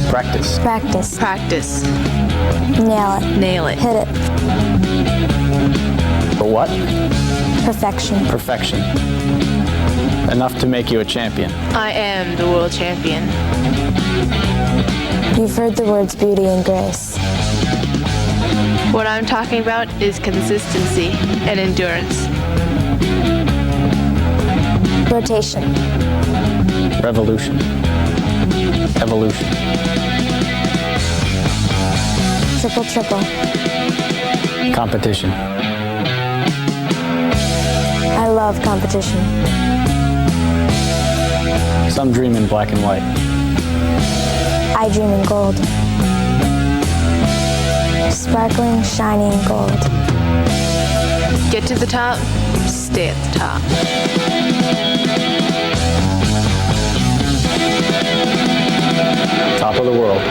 Practice. Practice. Practice. Nail it. Nail it. Hit it. For what? Perfection. Perfection. Enough to make you a champion. I am the world champion. You've heard the words beauty and grace. What I'm talking about is consistency and endurance. Rotation. Revolution. Evolution. Triple, triple. Competition. I love competition. Some dream in black and white. I dream in gold. Sparkling, shining gold. Get to the top, stay at the top. Top of the world.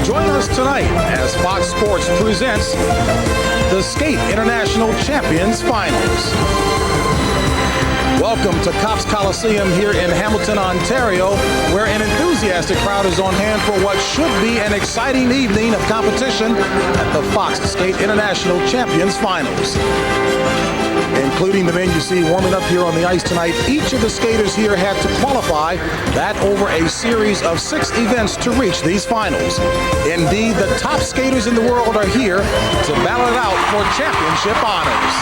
Join us tonight as Fox Sports presents the Skate International Champions Finals. Welcome to Copps Coliseum here in Hamilton, Ontario, where an enthusiastic crowd is on hand for what should be an exciting evening of competition at the Fox Skate International Champions Finals. Including the men you see warming up here on the ice tonight, each of the skaters here had to qualify that over a series of 6 events to reach these finals. Indeed, the top skaters in the world are here to battle it out for championship honors.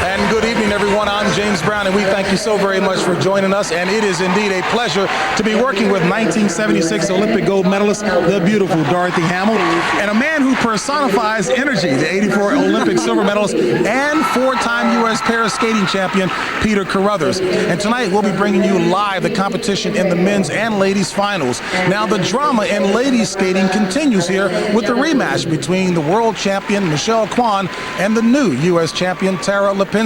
And good evening, everyone. I'm James Brown, and we thank you so very much for joining us. And it is indeed a pleasure to be working with 1976 Olympic gold medalist, the beautiful Dorothy Hamill, and a man who personifies energy, the 84 Olympic silver medalist and 4-time U.S. para skating champion, Peter Carruthers. And tonight we'll be bringing you live the competition in the men's and ladies finals. Now the drama in ladies skating continues here with the rematch between the world champion Michelle Kwan and the new U.S. champion Tara Lipinski.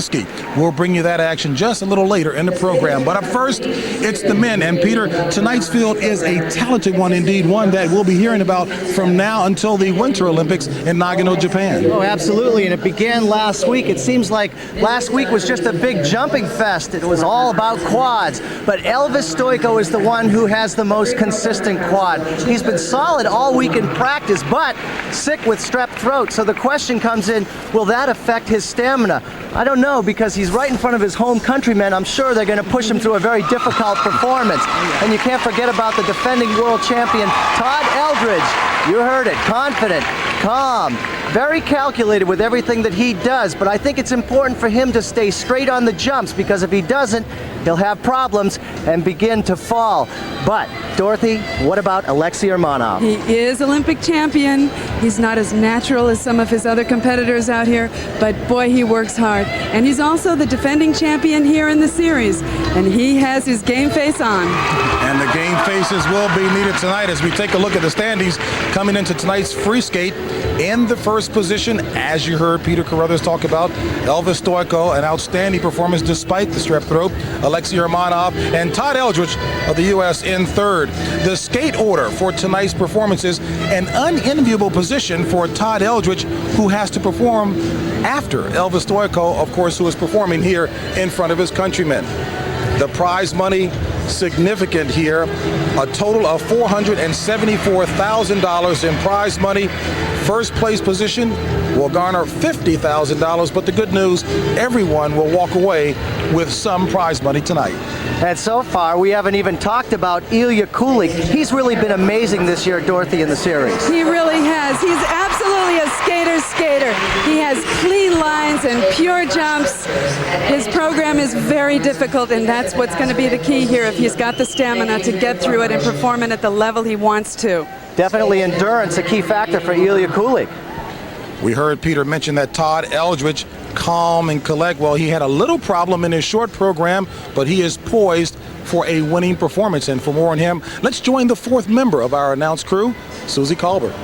We'll bring you that action just a little later in the program. But up first, it's the men. And Peter, tonight's field is a talented one indeed, one that we'll be hearing about from now until the Winter Olympics in Nagano, Japan. Oh, absolutely. And it began last week. It seems like last week was just a big jumping fest. It was all about quads. But Elvis Stojko is the one who has the most consistent quad. He's been solid all week in practice, but sick with strep throat. So the question comes in, will that affect his stamina? I don't know, because he's right in front of his home countrymen. I'm sure they're going to push him through a very difficult performance. And you can't forget about the defending world champion, Todd Eldredge. You heard it. Confident, calm, very calculated with everything that he does. But I think it's important for him to stay straight on the jumps, because if he doesn't, he'll have problems and begin to fall. But, Dorothy, what about Alexei Urmanov? He is Olympic champion. He's not as natural as some of his other competitors out here, but boy, he works hard. And he's also the defending champion here in the series, and he has his game face on. And the game faces will be needed tonight as we take a look at the standings coming into tonight's free skate. In the first position, as you heard Peter Carruthers talk about, Elvis Stojko, an outstanding performance despite the strep throat, Alexei Urmanov, and Todd Eldredge of the U.S. in third. The skate order for tonight's performances, an unenviable position for Todd Eldredge, who has to perform after Elvis Stojko, of course, who is performing here in front of his countrymen. The prize money, significant here, a total of $474,000 in prize money. First place position will garner $50,000, but the good news, everyone will walk away with some prize money tonight. And so far, we haven't even talked about Ilya Kulik. He's really been amazing this year, Dorothy, in the series. He really has. He's absolutely a skater's skater. He has clean lines and pure jumps. His program is very difficult, and that's what's going to be the key here if he's got the stamina to get through it and perform it at the level he wants to. Definitely endurance, a key factor for Ilya Kulik. We heard Peter mention that Todd Eldredge, calm and collect. Well, he had a little problem in his short program, but he is poised for a winning performance. And for more on him, let's join the fourth member of our announced crew, Susie Colbert.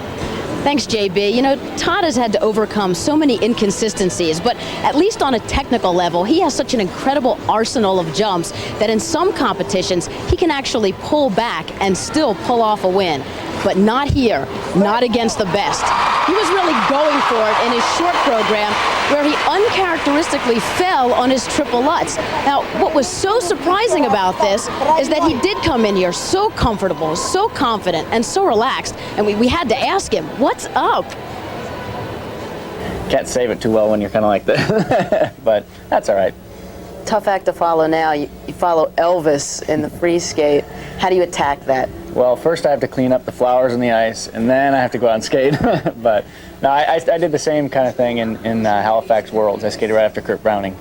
Thanks, JB. You know, Todd has had to overcome so many inconsistencies, but at least on a technical level, he has such an incredible arsenal of jumps that in some competitions, he can actually pull back and still pull off a win. But not here, not against the best. He was really going for it in his short program, where he uncharacteristically fell on his triple Lutz. Now, what was so surprising about this is that he did come in here so comfortable, so confident, and so relaxed, and we had to ask him, what's up? Can't save it too well when you're kind of like that, but that's all right. Tough act to follow now. You follow Elvis in the free skate. How do you attack that? Well, first I have to clean up the flowers on the ice, and then I have to go out and skate. But no, I did the same kind of thing in Halifax Worlds. I skated right after Kurt Browning,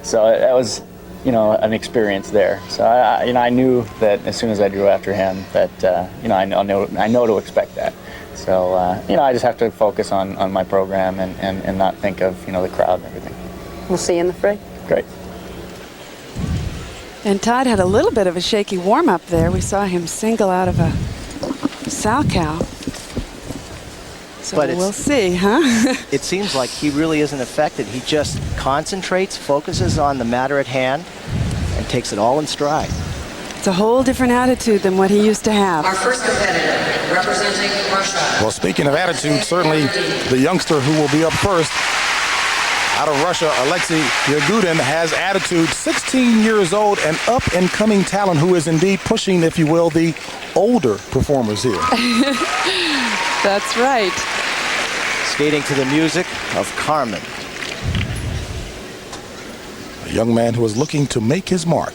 so that was, you know, an experience there. So I knew that as soon as I drew after him, that I know to expect that. So I just have to focus on my program and not think of the crowd and everything. We'll see you in the fray. Great. And Todd had a little bit of a shaky warm-up there. We saw him single out of a Salchow. So But we'll see, huh? It seems like he really isn't affected. He just concentrates, focuses on the matter at hand, and takes it all in stride. It's a whole different attitude than what he used to have. Our first competitor, representing Russia. Well, speaking of attitude, certainly the youngster who will be up first out of Russia, Alexei Yagudin, has attitude. 16 years old, an up-and-coming talent who is indeed pushing, if you will, the older performers here. That's right. Skating to the music of Carmen. A young man who is looking to make his mark.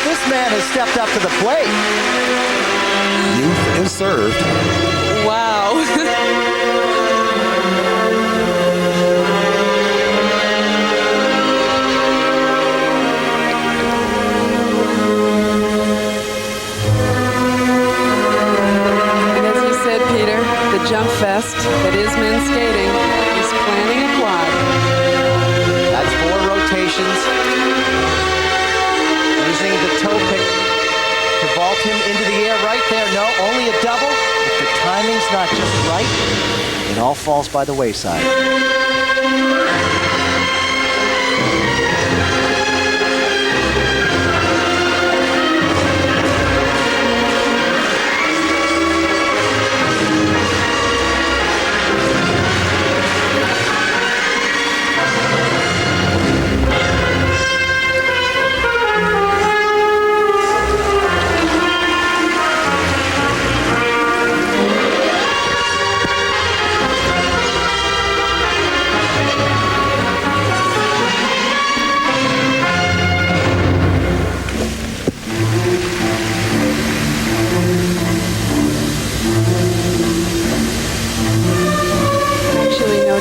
This man has stepped up to the plate. Youth is served. Wow. And as you said, Peter, the Jump Fest that is men's skating is planning a quad. That's 4 rotations. Using the toe pick to vault him into the air right there. No, only a double. If the timing's not just right, it all falls by the wayside.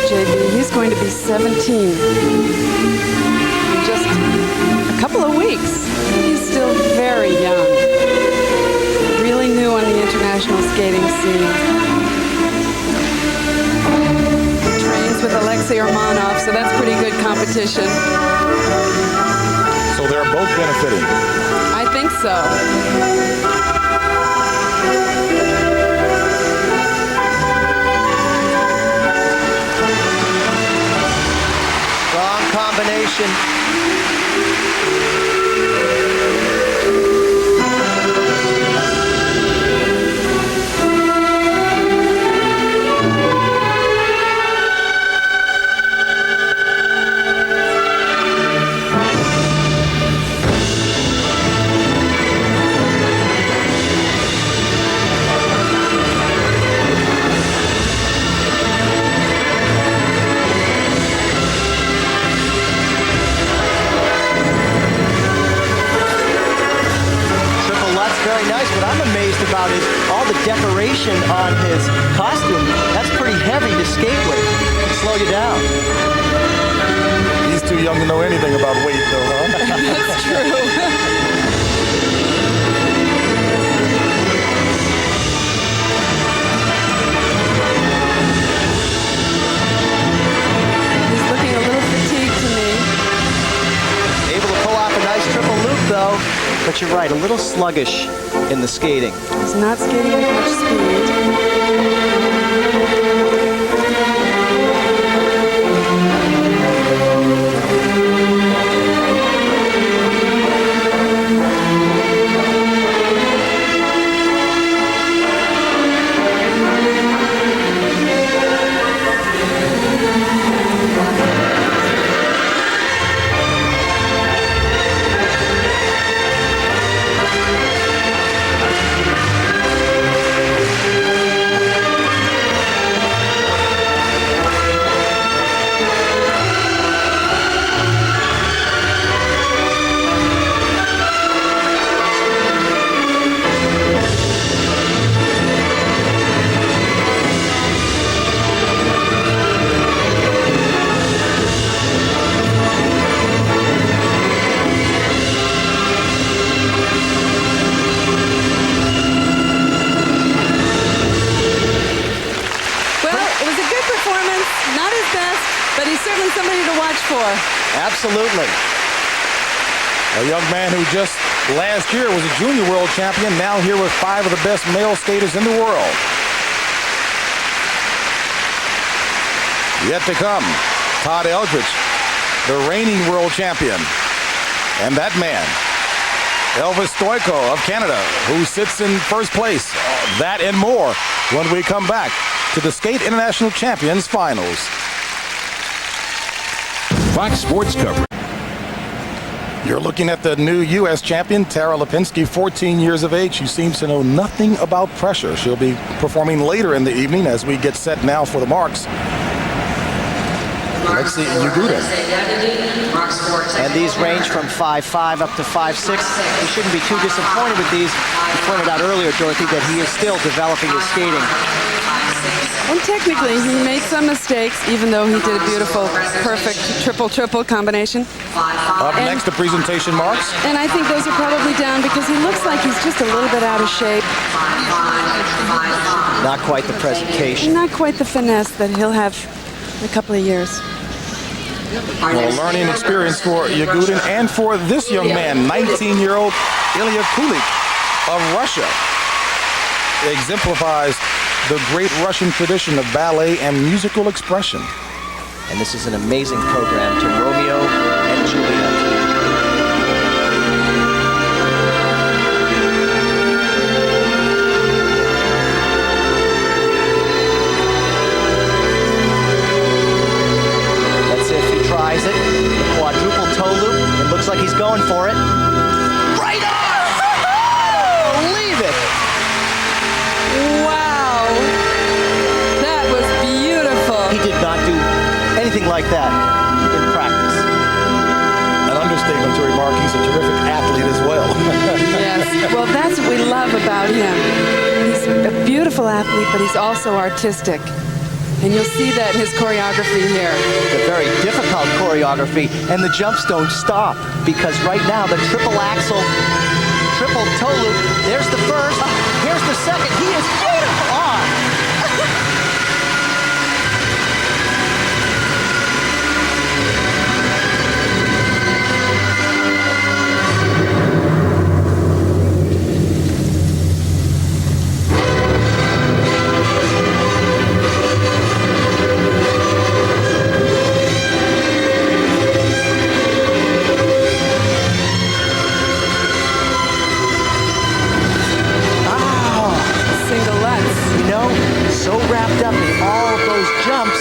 JB, he's going to be 17 in just a couple of weeks. He's still very young, really new on the international skating scene. He trains with Alexei Urmanov, so that's pretty good competition. So they're both benefiting. I think so. Combination. I'm amazed about is all the decoration on his costume. That's pretty heavy to skate with. Slow you down. He's too young to know anything about weight, though, huh? That's true. He's looking a little fatigued to me. Able to pull off a nice triple loop, though. But you're right, a little sluggish in the skating. He's not skating with much speed. But he's certainly somebody to watch for. Absolutely. A young man who just last year was a junior world champion, now here with 5 of the best male skaters in the world. Yet to come, Todd Eldredge, the reigning world champion. And that man, Elvis Stojko of Canada, who sits in first place. That and more when we come back to the Skate International Champions Finals. Fox Sports coverage. You're looking at the new U.S. champion, Tara Lipinski, 14 years of age. She seems to know nothing about pressure. She'll be performing later in the evening as we get set now for the marks. Let's see, Yegudin. And these range from 5'5" up to 5'6". You shouldn't be too disappointed with these. You pointed out earlier, Dorothy, that he is still developing his skating. And technically, he made some mistakes, even though he did a beautiful, perfect triple-triple combination. Up next, the presentation marks. And I think those are probably down because he looks like he's just a little bit out of shape. Not quite the presentation. Not quite the finesse that he'll have in a couple of years. Well, a learning experience for Yegudin and for this young man, 19-year-old Ilya Kulik of Russia. Exemplifies the great Russian tradition of ballet and musical expression. And this is an amazing program to Romeo and Juliet. Let's see if he tries it. The quadruple toe loop. It looks like he's going for it. Right on! Leave it! Wow! That was beautiful. He did not do anything like that in practice. An understatement to remark he's a terrific athlete as well. Yes, well, that's what we love about him. He's a beautiful athlete, but he's also artistic. And you'll see that in his choreography here. A very difficult choreography, and the jumps don't stop, because right now the triple axel, triple toe loop, there's the first, here's the second. He is beautiful on. So wrapped up in all of those jumps,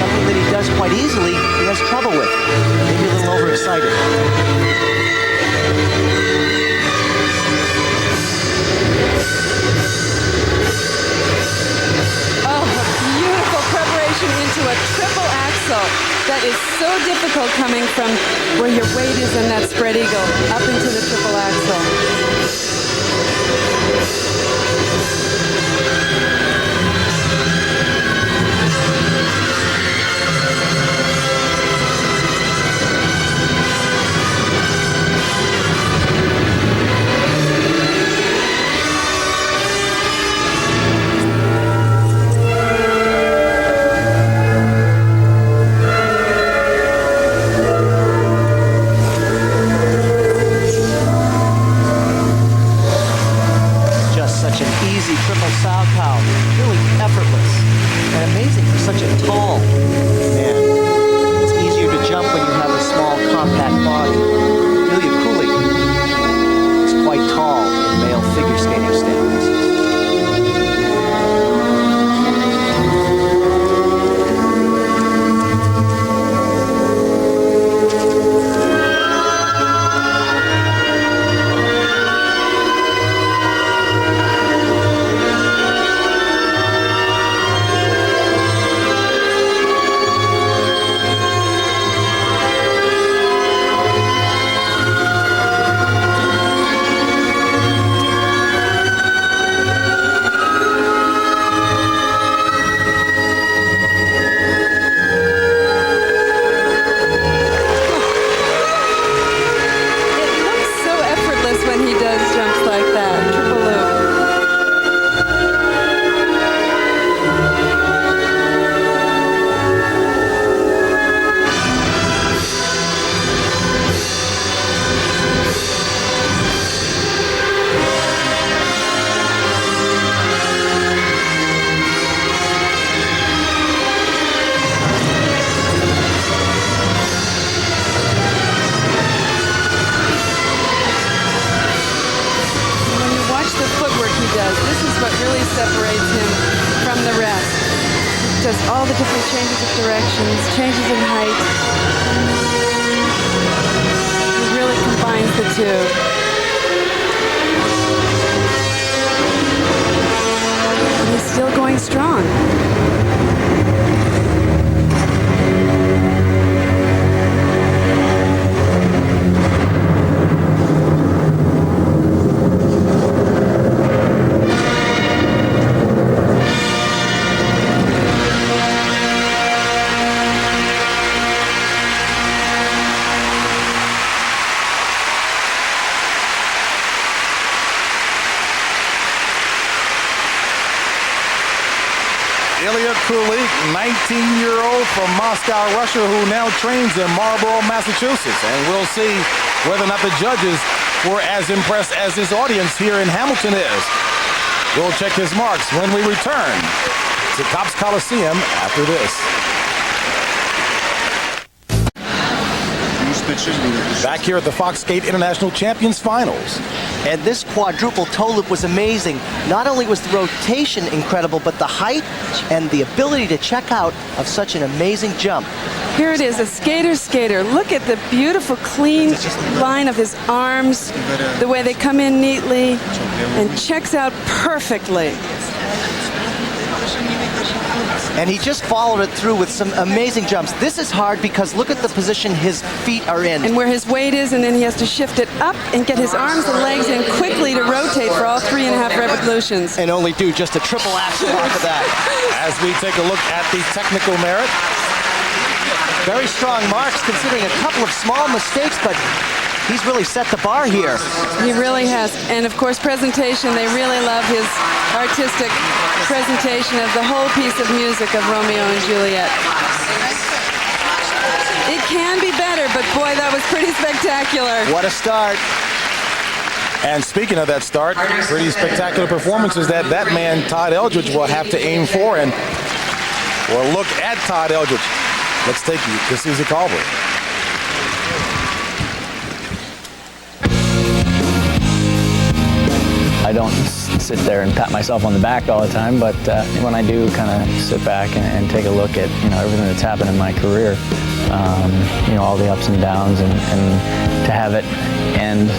something that he does quite easily, he has trouble with. Maybe a little overexcited. Oh, a beautiful preparation into a triple axel. That is so difficult coming from where your weight is in that spread eagle up into the triple axel. easy triple Salchow. Really effortless and amazing for such a tall man. It's easier to jump when you have a small, compact body. Ilya Kulik is quite tall in male figure skating standards. All the different changes of directions, changes in height. He really combines the two. And he's still going strong. Ilya Kulik, 19-year-old from Moscow, Russia, who now trains in Marlborough, Massachusetts. And we'll see whether or not the judges were as impressed as his audience here in Hamilton is. We'll check his marks when we return to Copps Coliseum after this. Back here at the Fox Skate International Champions Finals. And this quadruple toe loop was amazing. Not only was the rotation incredible, but the height and the ability to check out of such an amazing jump. Here it is, a skater. Look at the beautiful, clean line of his arms, the way they come in neatly, and checks out perfectly. And he just followed it through with some amazing jumps. This is hard because look at the position his feet are in. And where his weight is, and then he has to shift it up and get his arms and legs in quickly to rotate for all 3.5 revolutions. And only do just a triple axel off of that. As we take a look at the technical merit. Very strong marks considering a couple of small mistakes, but he's really set the bar here. He really has. And of course, presentation, they really love his artistic presentation of the whole piece of music of Romeo and Juliet. It can be better, but boy, that was pretty spectacular. What a start. And speaking of that start, pretty spectacular performances that man, Todd Eldredge, will have to aim for. And we'll look at Todd Eldredge. Let's take you to Susie Colbert. I don't sit there and pat myself on the back all the time, but when I do kind of sit back and take a look at everything that's happened in my career, all the ups and downs, and to have it end,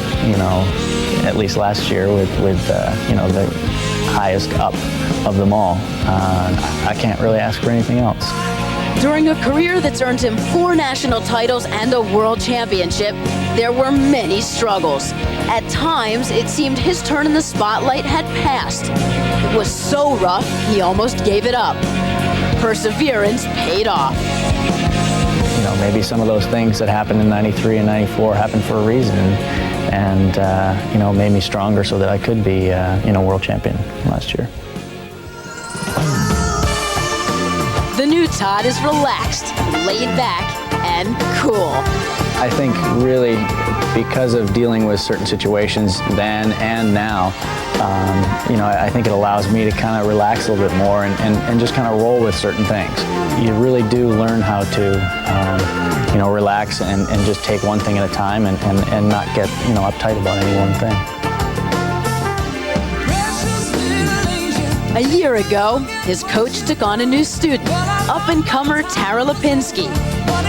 at least last year with the highest up of them all, I can't really ask for anything else. During a career that's earned him 4 national titles and a world championship, there were many struggles. At times, it seemed his turn in the spotlight had passed. It was so rough, he almost gave it up. Perseverance paid off. Maybe some of those things that happened in '93 and '94 happened for a reason, and made me stronger so that I could be, world champion last year. The new Todd is relaxed, laid back, and cool. I think really because of dealing with certain situations then and now, you know, I think it allows me to kind of relax a little bit more and just kind of roll with certain things. You really do learn how to, you know, relax and just take one thing at a time and not get, you know, uptight about any one thing. A year ago, his coach took on a new student, up-and-comer Tara Lipinski,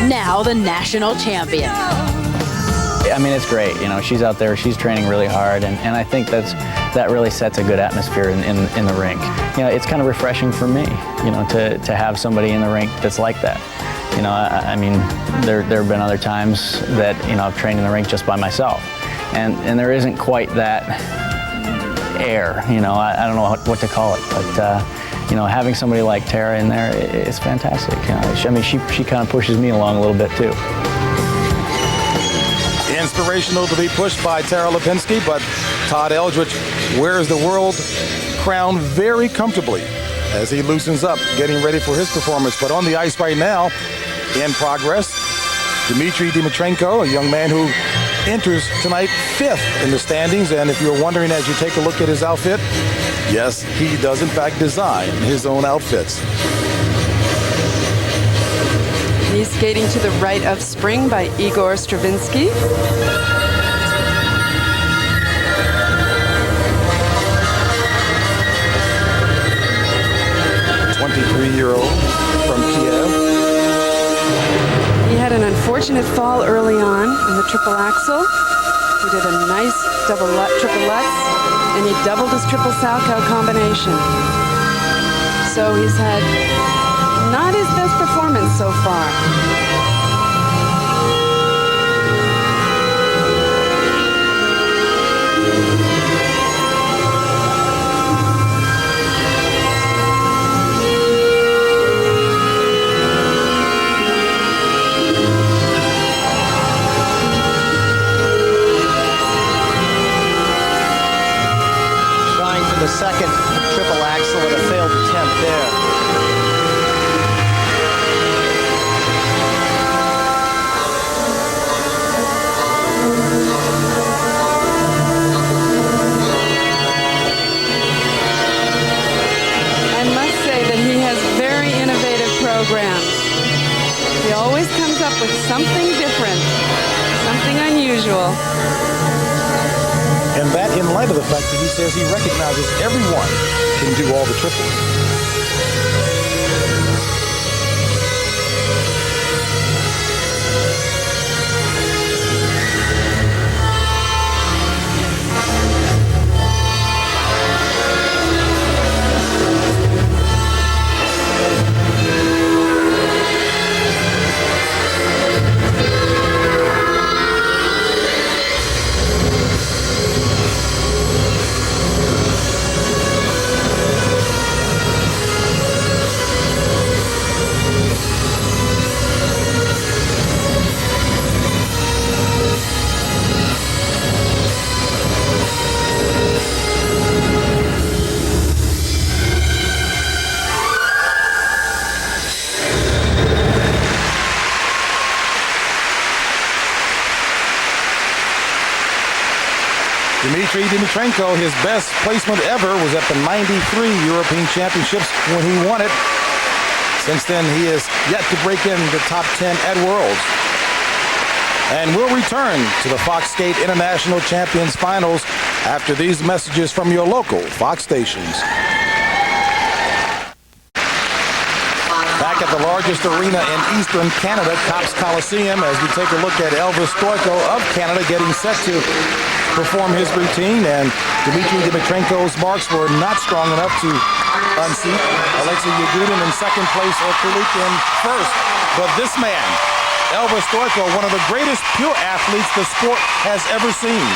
now the national champion. I mean, it's great. You know, she's out there, she's training really hard, and I think that really sets a good atmosphere in the rink. You know, it's kind of refreshing for me, you know, to have somebody in the rink that's like that. You know, I mean, there have been other times that, you know, I've trained in the rink just by myself, and there isn't quite that air, you know, I don't know what to call it, but you know, having somebody like Tara in there is fantastic. You know, I mean, she kind of pushes me along a little bit too. Inspirational to be pushed by Tara Lipinski, but Todd Eldredge wears the world crown very comfortably as he loosens up, getting ready for his performance. But on the ice right now, in progress, Dmitry Dimitrenko, a young man who enters tonight 5th in the standings. And if you're wondering as you take a look at his outfit, yes, he does in fact design his own outfits. He's skating to the right of Spring by Igor Stravinsky. A 23-year-old from Kiev. He had an unfortunate fall early on in the triple axel. He did a nice triple Lutz, and he doubled his triple Salchow combination. So he's had not his best performance so far. The second triple axel and a failed attempt there. I must say that he has very innovative programs. He always comes up with something different, something unusual. And that in light of the fact that he says he recognizes everyone can do all the triples. Dmitry Dimitrenko, his best placement ever was at the '93 European Championships when he won it. Since then, he has yet to break in the top 10 at Worlds. And we'll return to the Fox Skate International Champions Finals after these messages from your local Fox stations. Back at the largest arena in Eastern Canada, Copps Coliseum, as we take a look at Elvis Stojko of Canada getting set to perform his routine, and Dmitry Dimitrenko's marks were not strong enough to unseat Alexei Yagudin in second place or Kulik in first. But this man, Elvis Stojko, one of the greatest pure athletes the sport has ever seen.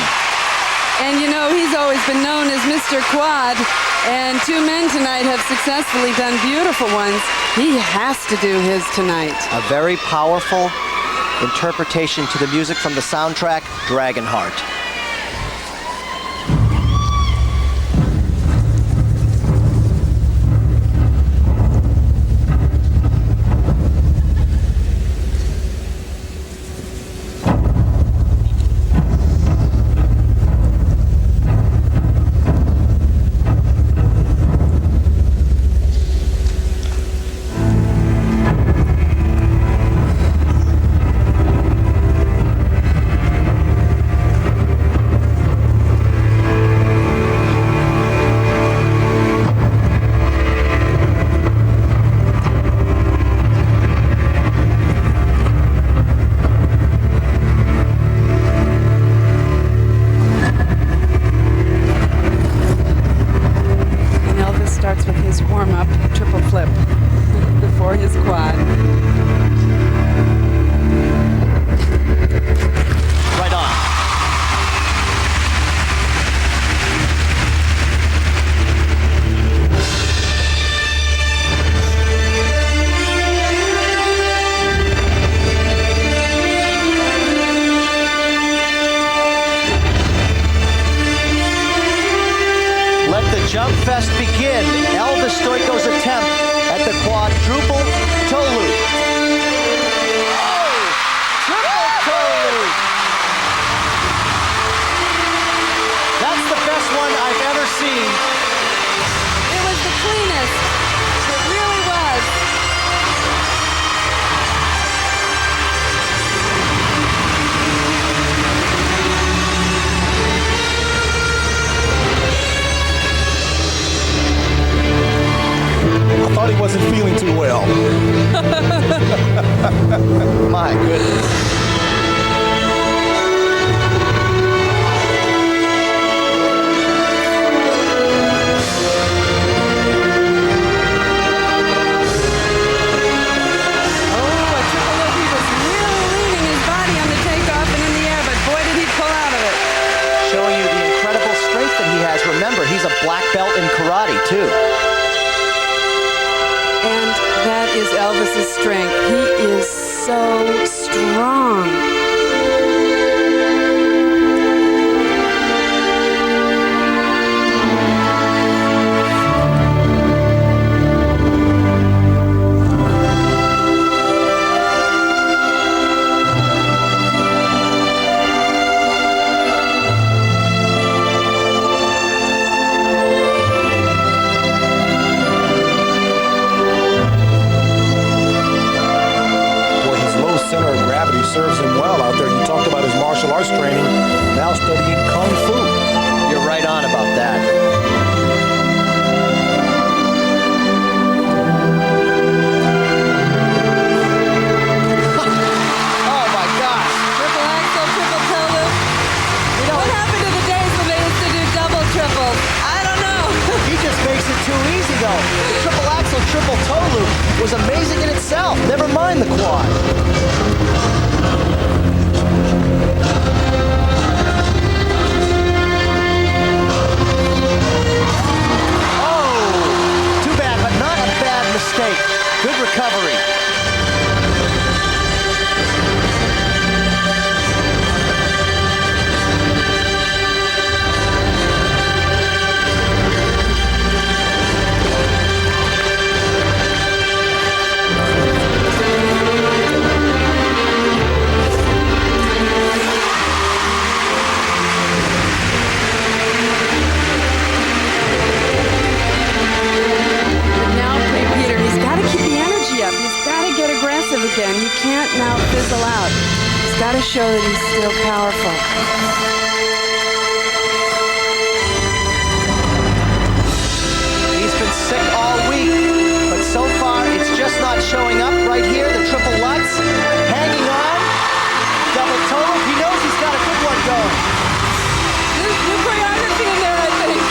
And you know, he's always been known as Mr. Quad, and two men tonight have successfully done beautiful ones. He has to do his tonight. A very powerful interpretation to the music from the soundtrack, Dragonheart. warm-up triple flip before his quad. Right on. Let the jump fest begin. Elvis Stoico's attempt at the quadruple toe loop. Oh! Triple toe loop. That's the best one I've ever seen. It was the cleanest. It really was. I thought he wasn't feeling too well. My goodness. Remember, he's a black belt in karate, too. And that is Elvis's strength. He is so strong. Serves him well out there. You talked about his martial arts training, now studying Kung Fu. You're right on about that. Oh my gosh. Triple axel, triple toe loop. What happened to the days when they used to do double triples? I don't know. He just makes it too easy though. The triple axel, triple toe loop was amazing in itself. Never mind the quad. Mistake. Good recovery. Again, he can't now fizzle out. He's got to show that he's still powerful. He's been sick all week, but so far it's just not showing up. Right here, the triple Lutz, hanging on, double toe. He knows he's got a good one going. There's new choreography in there, I think.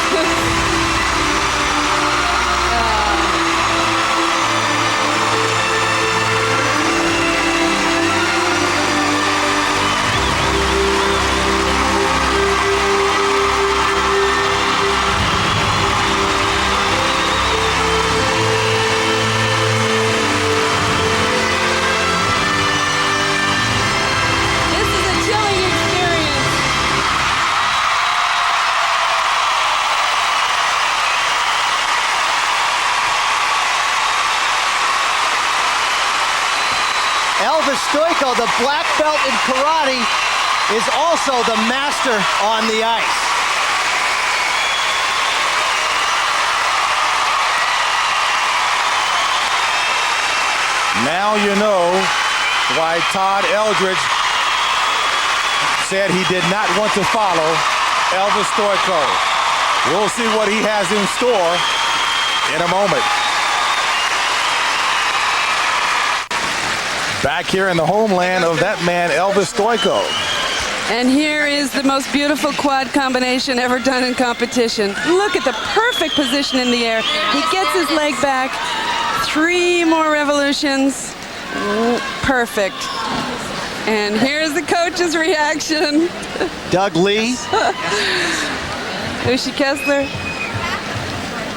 Elvis Stoico, the black belt in karate, is also the master on the ice. Now you know why Todd Eldredge said he did not want to follow Elvis Stoico. We'll see what he has in store in a moment. Back here in the homeland of that man, Elvis Stoico. And here is the most beautiful quad combination ever done in competition. Look at the perfect position in the air. He gets his leg back. 3 more revolutions. Perfect. And here's the coach's reaction. Doug Lee. Uschi Kessler.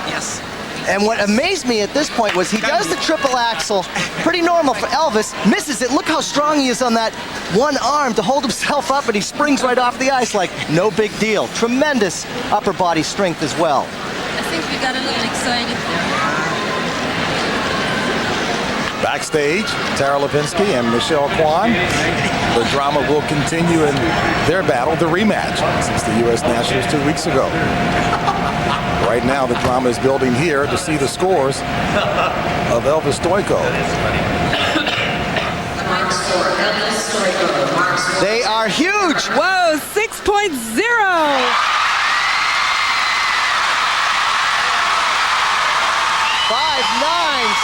Yes. And what amazed me at this point was he does the triple axel, pretty normal for Elvis, misses it. Look how strong he is on that one arm to hold himself up, and he springs right off the ice like no big deal. Tremendous upper body strength as well. I think we got a little excited there. Backstage, Tara Lipinski and Michelle Kwan. The drama will continue in their battle, the rematch, since the U.S. Nationals 2 weeks ago. Right now, the drama is building here to see the scores of Elvis Stojko. They are huge. Whoa, 6.0. 5 nines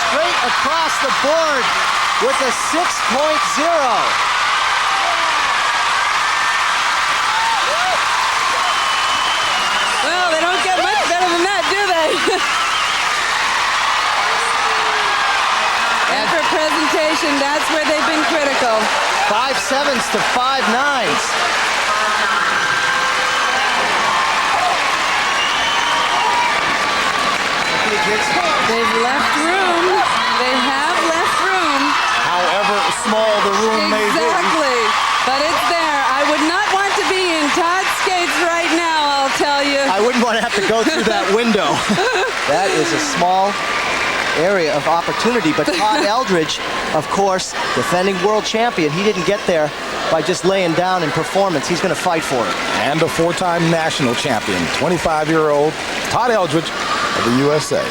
straight across the board with a 6.0. Well, they don't get much better than that, do they? And for presentation, that's where they've been critical. 5 sevens to 5 nines. They've left room. They have left room. However small the room may be. Exactly. But it's there. I would not want to be in Todd's skates right now, I'll tell you. I wouldn't want to have to go through that window. That is a small area of opportunity. But Todd Eldredge, of course, defending world champion, he didn't get there by just laying down in performance. He's going to fight for it. And a 4-time national champion, 25-year-old Todd Eldredge of the USA.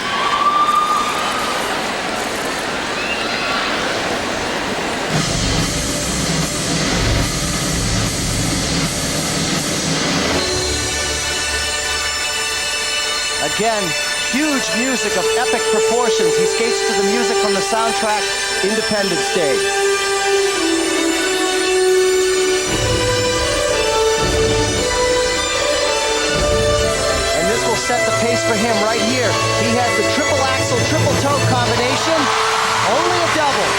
Again, huge music of epic proportions. He skates to the music from the soundtrack Independence Day. And this will set the pace for him right here. He has the triple axel, triple toe combination, only a double.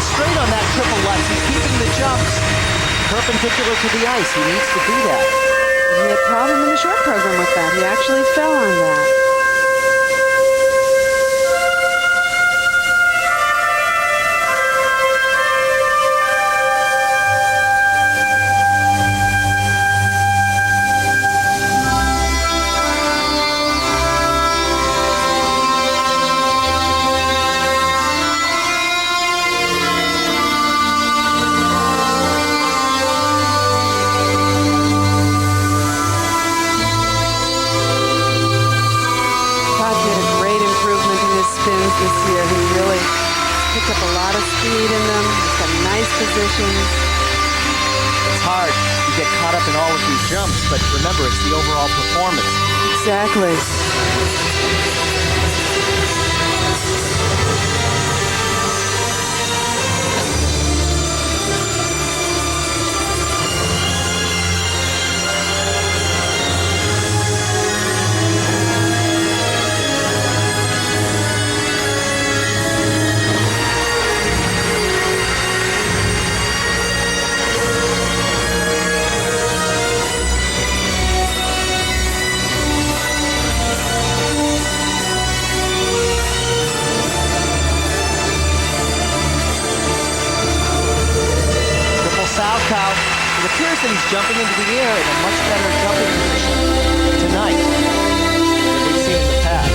Straight on that triple Lutz. He's keeping the jumps perpendicular to the ice. He needs to do that. He had a problem in the short program with that. He actually fell on that. It's hard. You get caught up in all of these jumps, but remember, it's the overall performance. Exactly. It appears that he's jumping into the air in a much better jumping position tonight than we've seen in the past.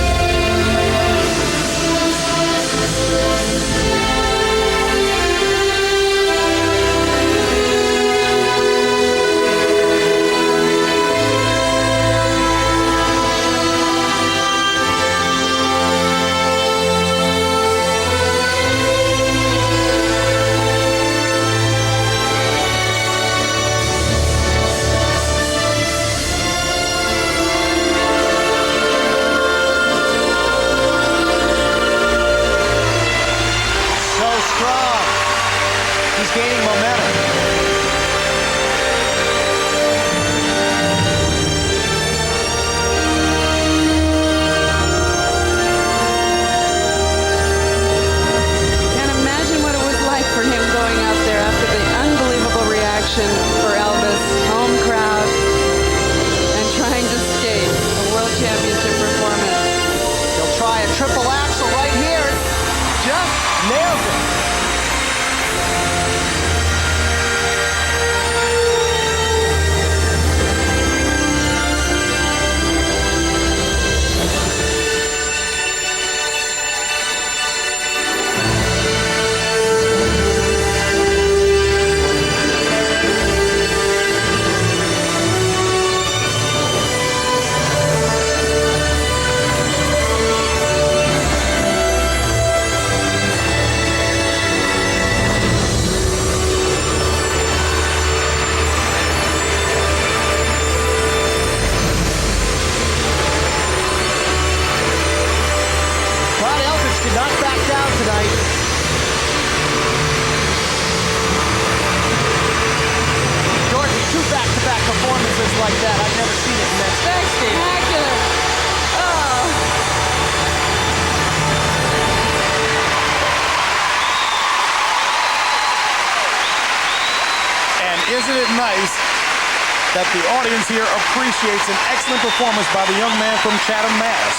that the audience here appreciates an excellent performance by the young man from Chatham, Mass.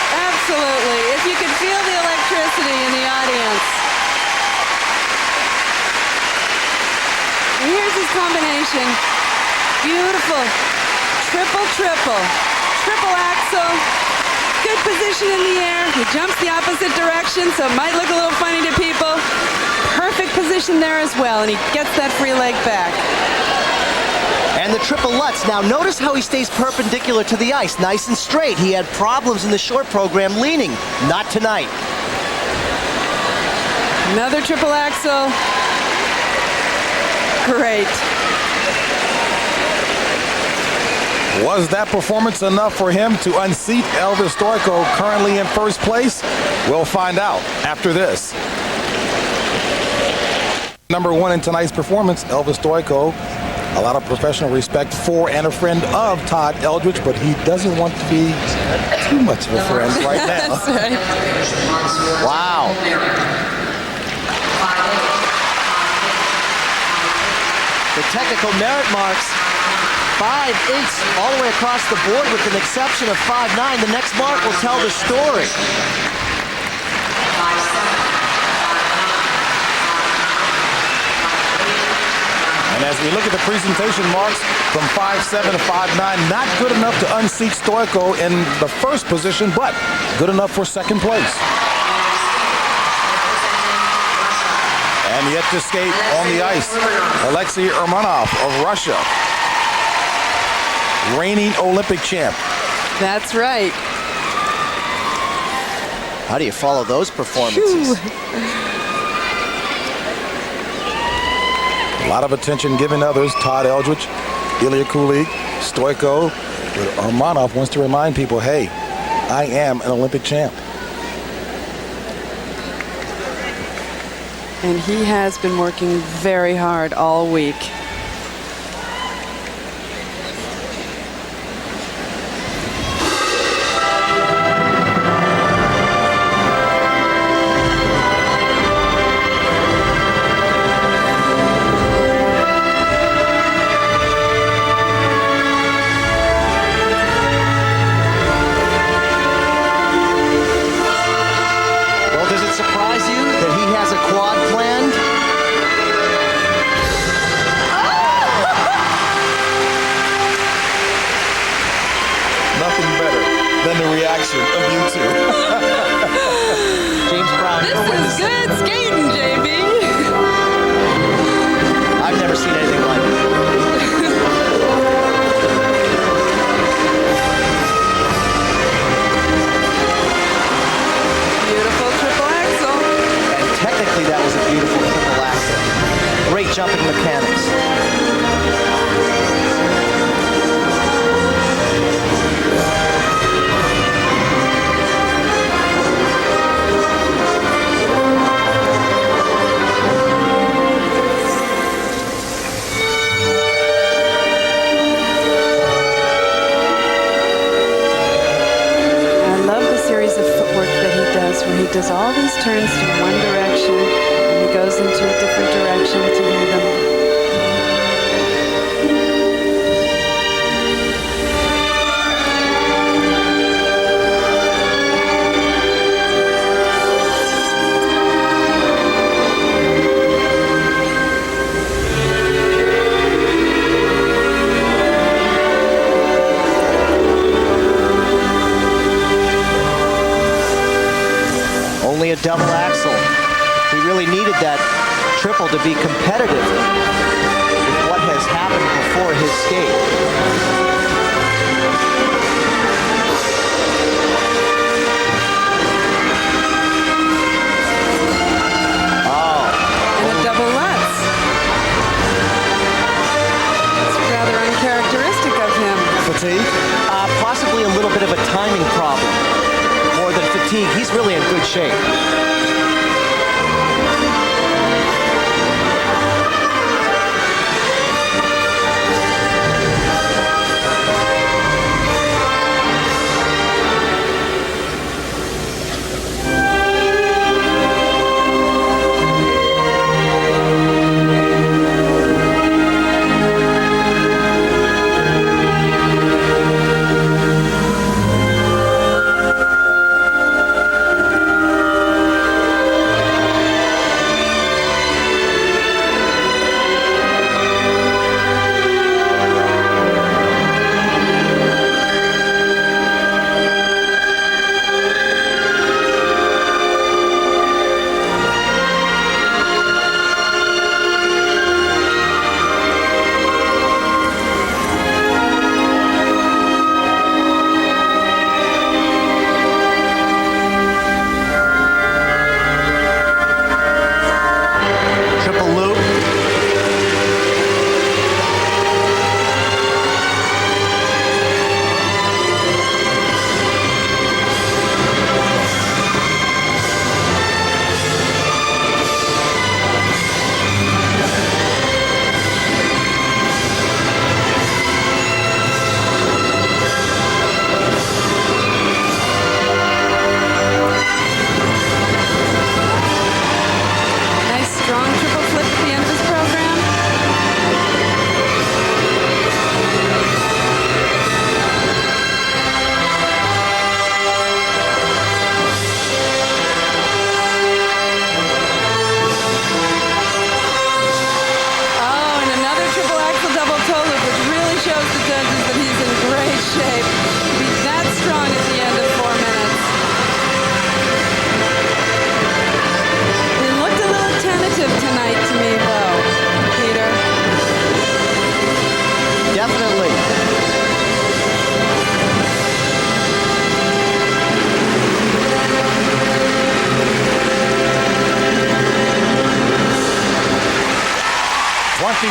Absolutely. If you could feel the electricity in the audience. And here's his combination. Beautiful. Triple, triple. Triple axel. Good position in the air. He jumps the opposite direction, so it might look a little funny to people. Perfect position there as well, and he gets that free leg back. And the triple Lutz. Now notice how he stays perpendicular to the ice, nice and straight. He had problems in the short program leaning. Not tonight. Another triple axel. Great. Was that performance enough for him to unseat Elvis Stojko, currently in first place? We'll find out after this. Number one in tonight's performance, Elvis Stojko. A lot of professional respect for and a friend of Todd Eldredge, but he doesn't want to be too much of a friend right now. That's right. Wow. The technical merit marks, 5/8 all the way across the board with an exception of 5/9. The next mark will tell the story. And as we look at the presentation marks from 5.7 to 5.9, not good enough to unseat Stojko in the first position, but good enough for second place. And yet to skate on the ice, Alexei Urmanov of Russia, reigning Olympic champ. That's right. How do you follow those performances? A lot of attention given others, Todd Eldredge, Ilya Kulik, Stojko, but Urmanov wants to remind people, hey, I am an Olympic champ. And he has been working very hard all week. Jumping mechanics. I love the series of footwork that he does, where he does all these turns from one direction and he goes into a different direction to do them. A double axel. He really needed that triple to be competitive with what has happened before his skate. Oh. And a double Lutz. It's rather uncharacteristic of him. Fatigue? Possibly a little bit of a timing problem. More than fatigue, he's really in good shape.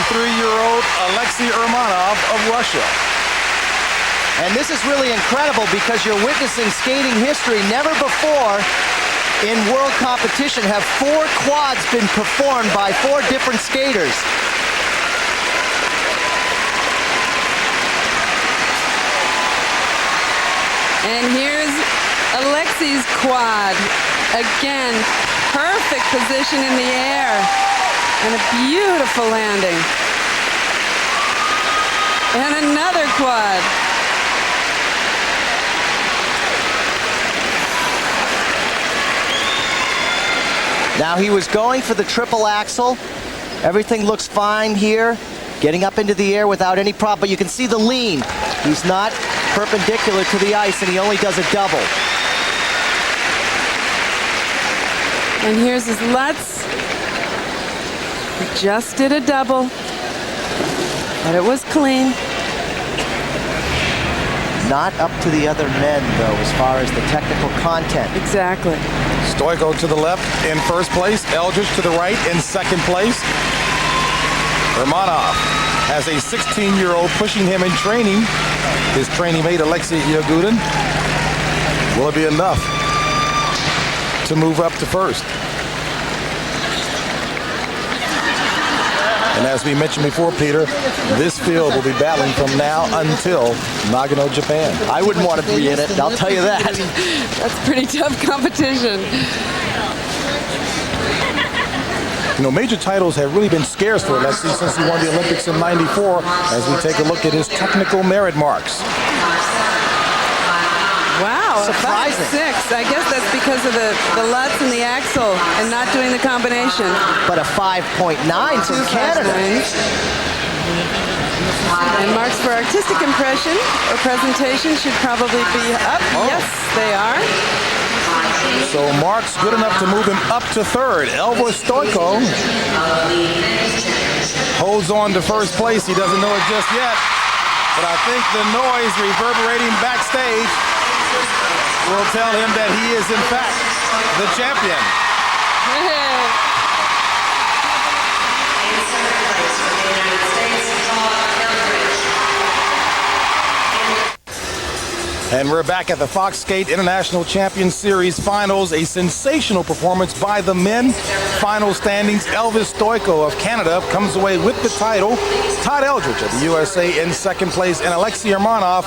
23-year-old Alexei Urmanov of Russia. And this is really incredible because you're witnessing skating history. Never before in world competition have 4 quads been performed by 4 different skaters. And here's Alexei's quad. Again, perfect position in the air and a beautiful landing. And another quad. Now he was going for the triple axel. Everything looks fine here. Getting up into the air without any problem, but you can see the lean. He's not perpendicular to the ice, and he only does a double. And here's his Lutz. He just did a double, but it was clean. Not up to the other men, though, as far as the technical content. Exactly. Stoico to the left in first place. Eldridge to the right in second place. Urmanov has a 16-year-old pushing him in training. His training mate, Alexei Yagudin. Will it be enough to move up to first? And as we mentioned before, Peter, this field will be battling from now until Nagano, Japan. I wouldn't want to be in it, I'll tell you that. That's pretty tough competition. You know, major titles have really been scarce for Alexei since he won the Olympics in '94, as we take a look at his technical merit marks. Wow, surprising. 5.6. I guess that's because of the Lutz and the axle and not doing the combination. But a 5.9 from Canada. And marks for artistic impression or presentation should probably be up. Yes, they are. So marks good enough to move him up to third. Elvis Stoico holds on to first place. He doesn't know it just yet, but I think the noise reverberating backstage will tell him that he is in fact the champion. And we're back at the Fox Skate International Champions Series Finals. A sensational performance by the men. Final standings, Elvis Stoico of Canada comes away with the title. Todd Eldridge of the USA in second place, and Alexei Urmanov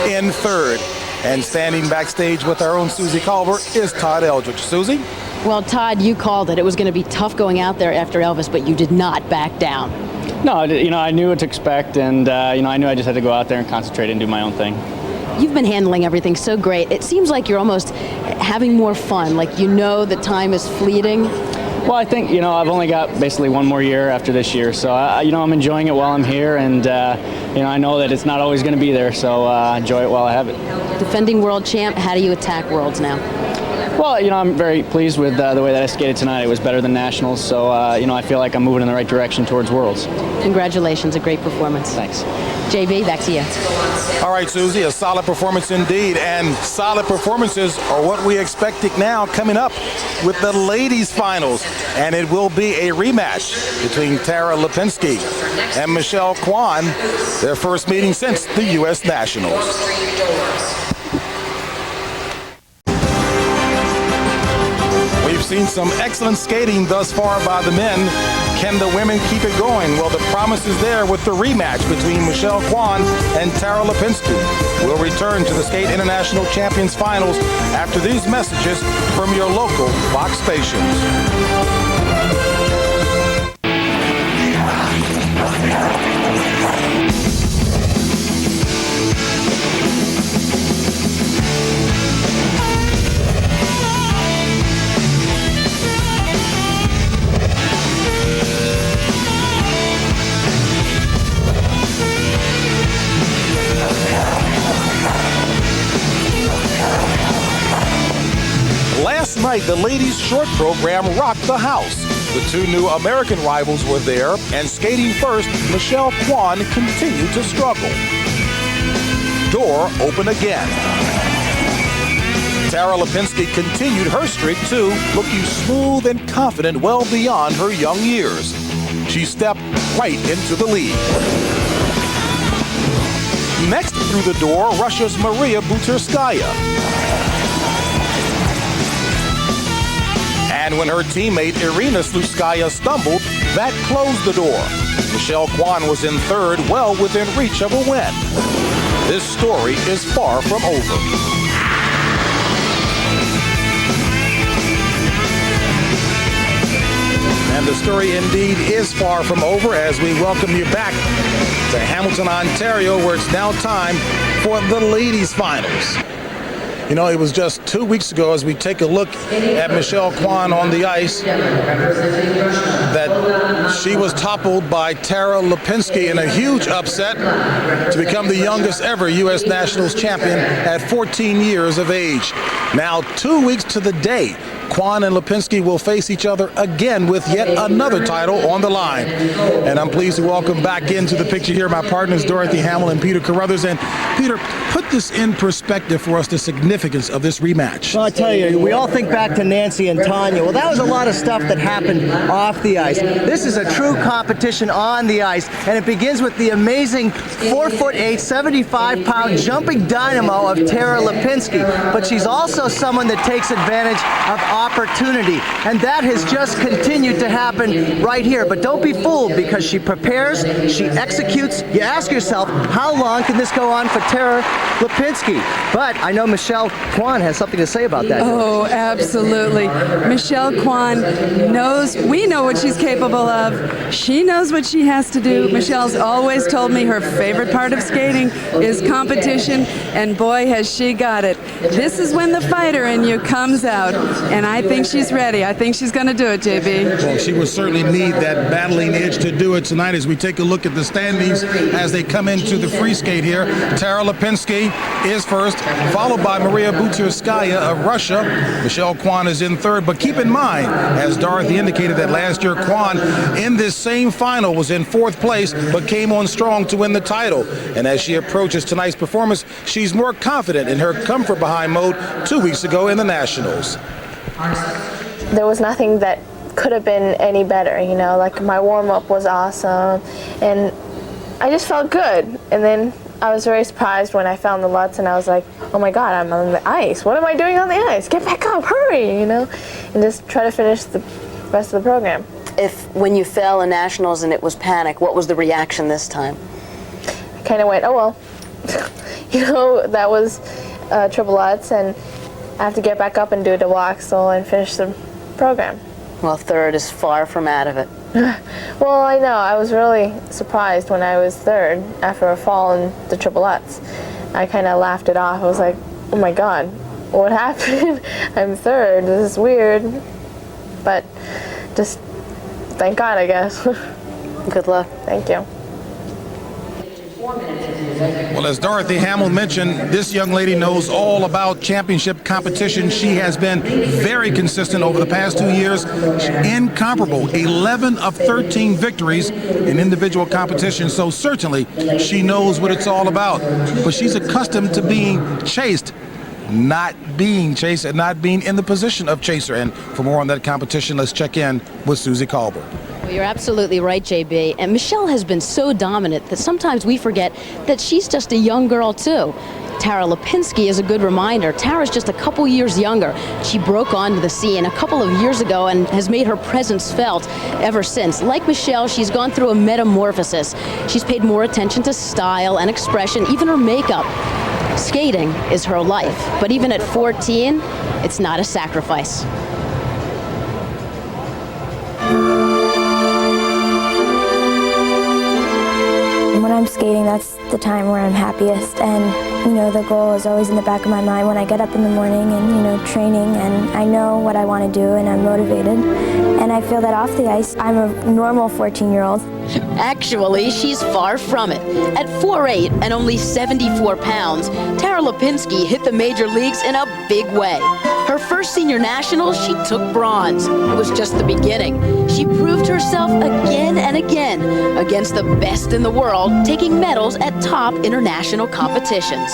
in third. And standing backstage with our own Susie Culver is Todd Eldridge. Susie? Well, Todd, you called it. It was going to be tough going out there after Elvis, but you did not back down. No, you know, I knew what to expect, and you know, I knew I just had to go out there and concentrate and do my own thing. You've been handling everything so great. It seems like you're almost having more fun, like you know the time is fleeting. Well, I think, you know, I've only got basically one more year after this year, so, you know, I'm enjoying it while I'm here, and, you know, I know that it's not always going to be there, so enjoy it while I have it. Defending world champ, how do you attack Worlds now? Well, you know, I'm very pleased with the way that I skated tonight. It was better than Nationals, so, you know, I feel like I'm moving in the right direction towards Worlds. Congratulations, a great performance. Thanks. JB, back to you. All right, Susie, a solid performance indeed, and solid performances are what we expect now coming up with the ladies' finals, and it will be a rematch between Tara Lipinski and Michelle Kwan, their first meeting since the U.S. Nationals. We've seen some excellent skating thus far by the men. Can the women keep it going? Well, the promise is there with the rematch between Michelle Kwan and Tara Lipinski. We'll return to the Skate International Champions Finals after these messages from your local Fox stations. Last night, the ladies' short program rocked the house. The two new American rivals were there, and skating first, Michelle Kwan continued to struggle. Door open again. Tara Lipinski continued her streak too, looking smooth and confident well beyond her young years. She stepped right into the lead. Next through the door, Russia's Maria Buterskaya. And when her teammate Irina Slutskaya stumbled, that closed the door. Michelle Kwan was in third, well within reach of a win. This story is far from over. And the story indeed is far from over as we welcome you back to Hamilton, Ontario, where it's now time for the ladies' finals. You know, it was just 2 weeks ago as we take a look at Michelle Kwan on the ice that she was toppled by Tara Lipinski in a huge upset to become the youngest ever U.S. Nationals champion at 14 years of age. Now, 2 weeks to the day, Kwan and Lipinski will face each other again with yet another title on the line. And I'm pleased to welcome back into the picture here my partners Dorothy Hamill and Peter Carruthers. And Peter, put this in perspective for us, the significance of this rematch. Well, I tell you, we all think back to Nancy and Tanya. Well, that was a lot of stuff that happened off the ice. This is a true competition on the ice, and it begins with the amazing 4'8", 75-pound jumping dynamo of Tara Lipinski. But she's also someone that takes advantage of opportunity, and that has just continued to happen right here. But don't be fooled, because she prepares, she executes. You ask yourself, how long can this go on for Tara Lipinski? But I know Michelle Kwan has something to say about that. Oh, absolutely. Michelle Kwan knows, we know what she's capable of. She knows what she has to do. Michelle's always told me her favorite part of skating is competition, and boy, has she got it. This is when the fighter in you comes out, and I think she's ready. I think she's going to do it, JB. Well, she will certainly need that battling edge to do it tonight as we take a look at the standings as they come into the free skate here. Tara Lipinski is first, followed by Maria Buterskaya of Russia. Michelle Kwan is in third, but keep in mind, as Dorothy indicated, that last year Kwan in this same final was in fourth place, but came on strong to win the title. And as she approaches tonight's performance, she's more confident in her comfort behind mode 2 weeks ago in the Nationals. There was nothing that could have been any better, you know, like my warm-up was awesome, and I just felt good. And then I was very surprised when I found the Lutz, and I was like, oh my God, I'm on the ice. What am I doing on the ice? Get back up, hurry, you know, and just try to finish the rest of the program. When you fell in Nationals and it was panic, what was the reaction this time? I kind of went, oh well, you know, that was triple Lutz, and I have to get back up and do a double axel and finish the program. Well, third is far from out of it. Well, I know. I was really surprised when I was third after a fall in the triple Lutz. I kind of laughed it off. I was like, oh my God, what happened? I'm third. This is weird. But just thank God, I guess. Good luck. Thank you. Well, as Dorothy Hamill mentioned, this young lady knows all about championship competition. She has been very consistent over the past 2 years. Incomparable. 11 of 13 victories in individual competition. So certainly she knows what it's all about. But she's accustomed to being chased, not being chased, and not being in the position of chaser. And for more on that competition, let's check in with Susie Colbert. Well, you're absolutely right, JB. And Michelle has been so dominant that sometimes we forget that she's just a young girl, too. Tara Lipinski is a good reminder. Tara's just a couple years younger. She broke onto the scene a couple of years ago and has made her presence felt ever since. Like Michelle, she's gone through a metamorphosis. She's paid more attention to style and expression, even her makeup. Skating is her life, but even at 14, it's not a sacrifice. When I'm skating, that's the time where I'm happiest, and you know, the goal is always in the back of my mind when I get up in the morning and, you know, training, and I know what I want to do and I'm motivated, and I feel that off the ice I'm a normal 14-year-old. Actually, she's far from it. At 4'8" and only 74 pounds, Tara Lipinski hit the major leagues in a big way. Her first senior nationals, she took bronze. It was just the beginning. She proved herself again and again against the best in the world, taking medals at top international competitions.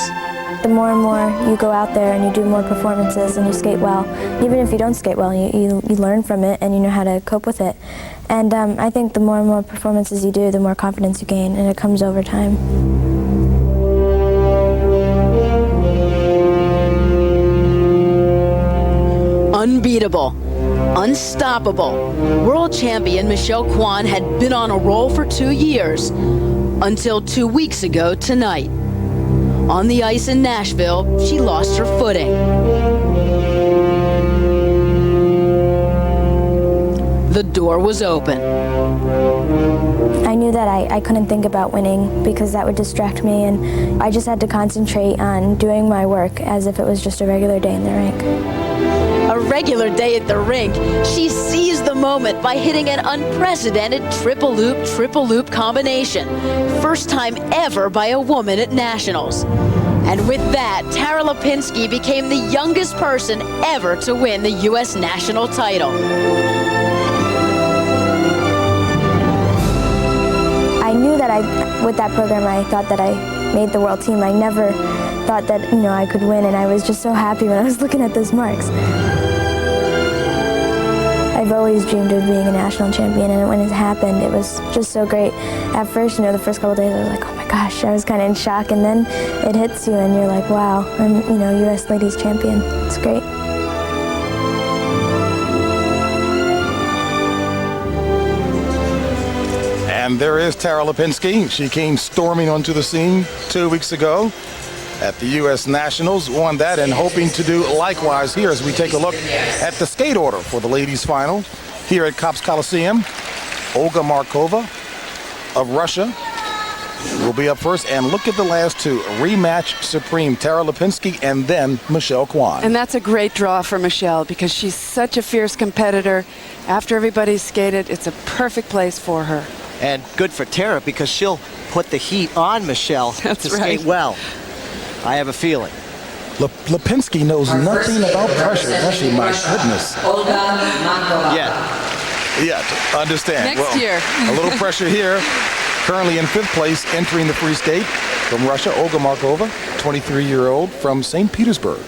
the more and more you go out there and you do more performances and you skate well, even if you don't skate well, you learn from it and you know how to cope with it. And I think the more and more performances you do, the more confidence you gain, and it comes over time. Unbeatable, unstoppable. World champion Michelle Kwan had been on a roll for 2 years, until 2 weeks ago tonight. On the ice in Nashville, she lost her footing. The door was open. I knew that I couldn't think about winning because that would distract me, and I just had to concentrate on doing my work as if it was just a regular day in the rink. A regular day at the rink, she seized the moment by hitting an unprecedented triple loop combination. First time ever by a woman at Nationals. And with that, Tara Lipinski became the youngest person ever to win the U.S. national title. I knew that with that program, I thought that I made the world team. I never thought that, I could win, and I was just so happy when I was looking at those marks. I've always dreamed of being a national champion, and when it happened, it was just so great. At first, the first couple of days, I was like, oh my gosh, I was kind of in shock, and then it hits you, and you're like, wow, I'm, U.S. ladies champion. It's great. And there is Tara Lipinski. She came storming onto the scene 2 weeks ago at the U.S. Nationals, won that, and hoping to do likewise here as we take a look at the skate order for the ladies' final here at Copps Coliseum. Olga Markova of Russia will be up first, and look at the last two. Rematch supreme, Tara Lipinski and then Michelle Kwan. And that's a great draw for Michelle because she's such a fierce competitor. After everybody's skated, it's a perfect place for her. And good for Tara because she'll put the heat on Michelle to skate well. I have a feeling. Lipinski knows nothing about pressure, does she? My goodness. Yeah, understand. Next year. A little pressure here. Currently in 5th place, entering the free skate from Russia, Olga Markova, 23-year-old from St. Petersburg.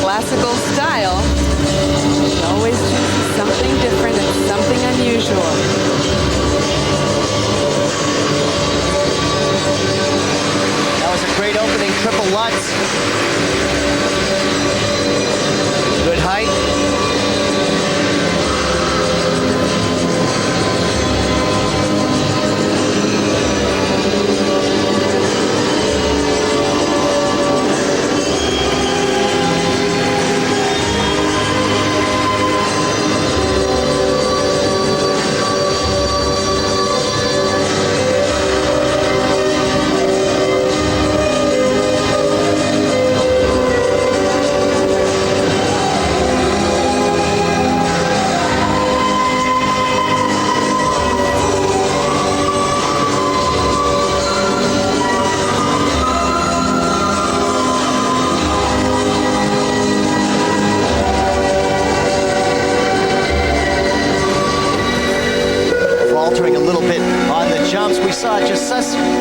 Classical style. She always chooses something different and something unusual. That was a great opening triple Lutz. Good height.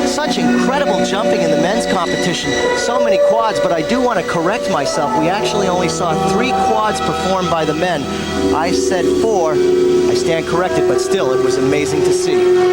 Such incredible jumping in the men's competition. So many quads, but I do want to correct myself. We actually only saw 3 quads performed by the men. I said 4. I stand corrected, but still, it was amazing to see.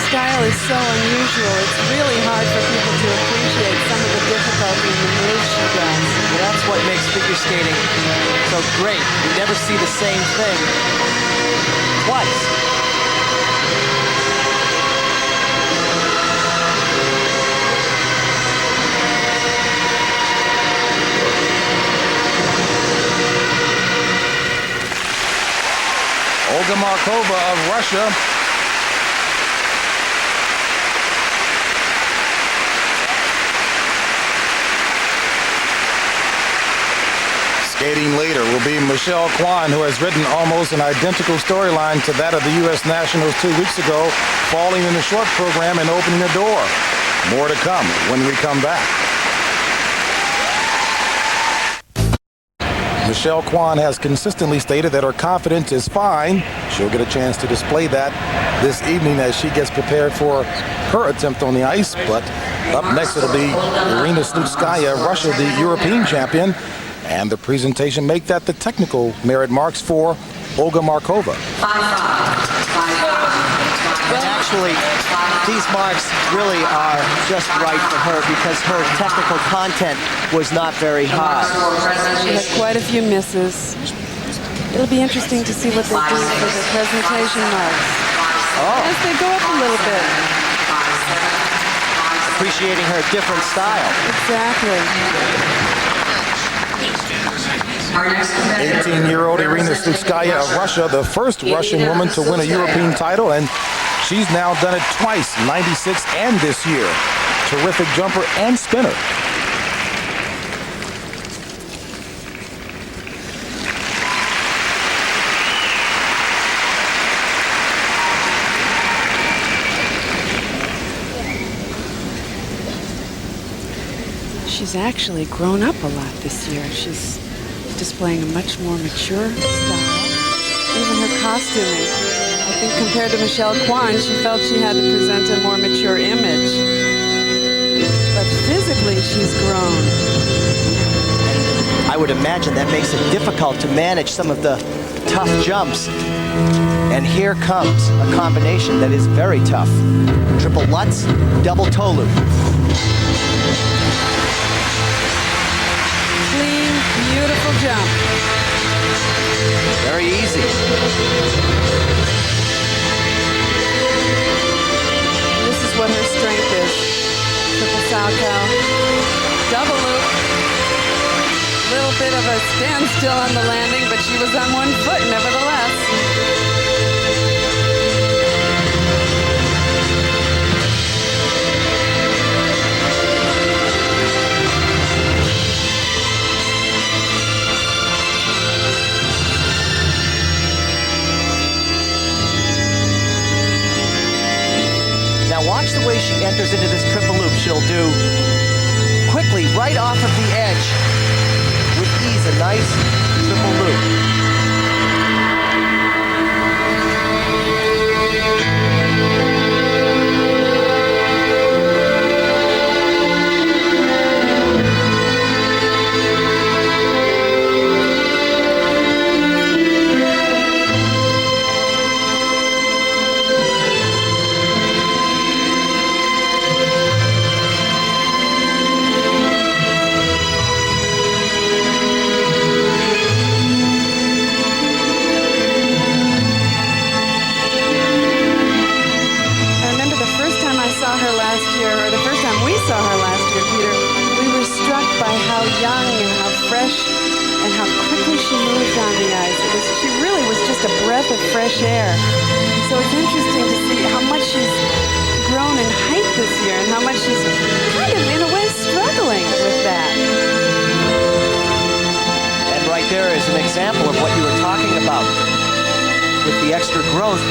style is so unusual. It's really hard for people to appreciate some of the difficulty in the moves she does. Well, that's what makes figure skating so great. You never see the same thing twice. Olga Markova of Russia skating later will be Michelle Kwan, who has written almost an identical storyline to that of the U.S. Nationals 2 weeks ago, falling in the short program and opening a door. More to come when we come back. Michelle Kwan has consistently stated that her confidence is fine. She'll get a chance to display that this evening as she gets prepared for her attempt on the ice. But up next it'll be Irina Slutskaya, Russia, the European champion. And the presentation make that the technical merit marks for Olga Markova. Well, actually, these marks really are just right for her because her technical content was not very high. She had quite a few misses. It'll be interesting to see what they do for the presentation marks. Oh. As they go up a little bit. Appreciating her different style. Exactly. 18-year-old Irina Slutskaya of Russia, the first Russian woman to win a European title, and she's now done it twice, 96 and this year. Terrific jumper and spinner. She's actually grown up a lot this year. She's displaying a much more mature style. Even her costuming. I think compared to Michelle Kwan, she felt she had to present a more mature image. But physically, she's grown. I would imagine that makes it difficult to manage some of the tough jumps. And here comes a combination that is very tough. Triple Lutz, double toe loop. Clean, beautiful jump. Very easy. This is what her strength is. Triple Salchow, double loop. Little bit of a standstill on the landing, but she was on one foot nevertheless. Now watch the way she enters into this triple loop. She'll do quickly right off of the edge with ease a nice triple loop.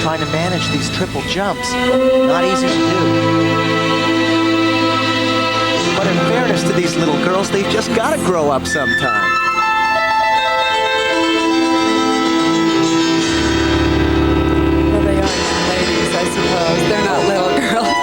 Trying to manage these triple jumps. Not easy to do. But in fairness to these little girls, they've just got to grow up sometime. Well, they are ladies, I suppose. They're not little girls.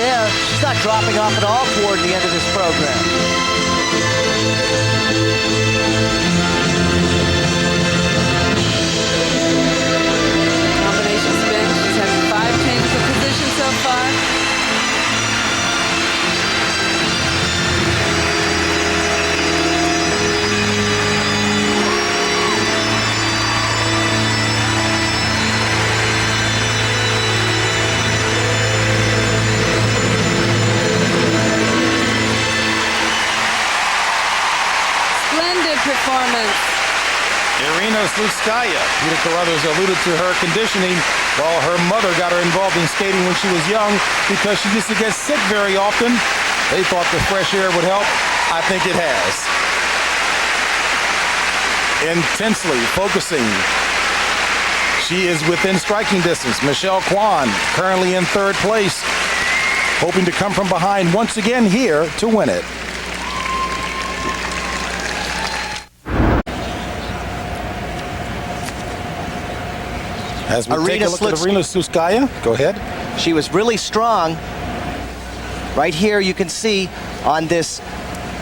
there. She's not dropping off at all toward the end of this program. Combination spin. She's had 5 changes of position so far. Performance. Irina Slutskaya. Peter Carruthers alluded to her conditioning. Well, her mother got her involved in skating when she was young because she used to get sick very often. They thought the fresh air would help. I think it has. Intensely focusing. She is within striking distance. Michelle Kwan currently in 3rd place, hoping to come from behind once again here to win it. As we take a look at Irina Slutskaya, go ahead. She was really strong. Right here you can see on this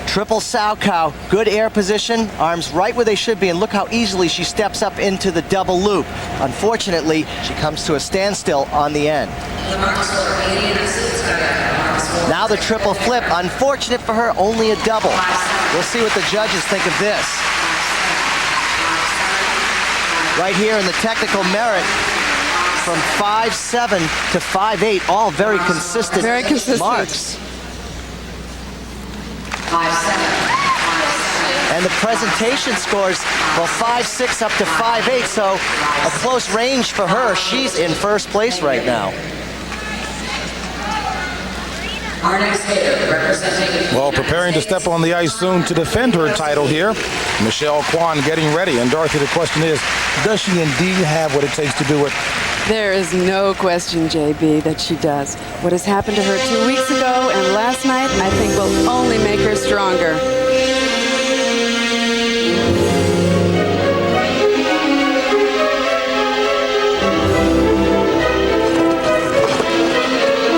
triple Salchow, good air position, arms right where they should be, and look how easily she steps up into the double loop. Unfortunately, she comes to a standstill on the end. Now the triple flip, unfortunate for her, only a double. We'll see what the judges think of this. Right here in the technical merit, from 5.7 to 5.8, all very consistent, marks. 5.7. And the presentation scores, well, 5.6 up to 5.8, so a close range for her. She's in 1st place right now. Our next skater representing. Well, preparing to step on the ice soon to defend her title here. Michelle Kwan getting ready. And Dorothy, the question is, does she indeed have what it takes to do it? There is no question, JB, that she does. What has happened to her 2 weeks ago and last night, I think will only make her stronger.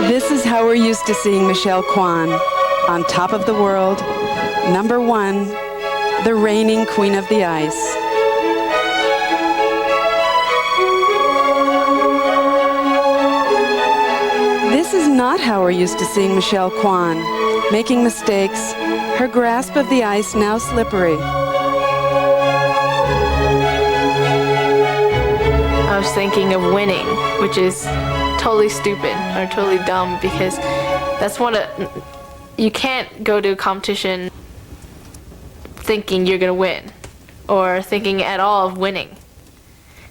This is how we're used to seeing Michelle Kwan on top of the world, #1, the reigning queen of the ice. This is not how we're used to seeing Michelle Kwan, making mistakes, her grasp of the ice now slippery. I was thinking of winning, which is totally stupid or totally dumb, because that's you can't go to a competition thinking you're gonna win or thinking at all of winning.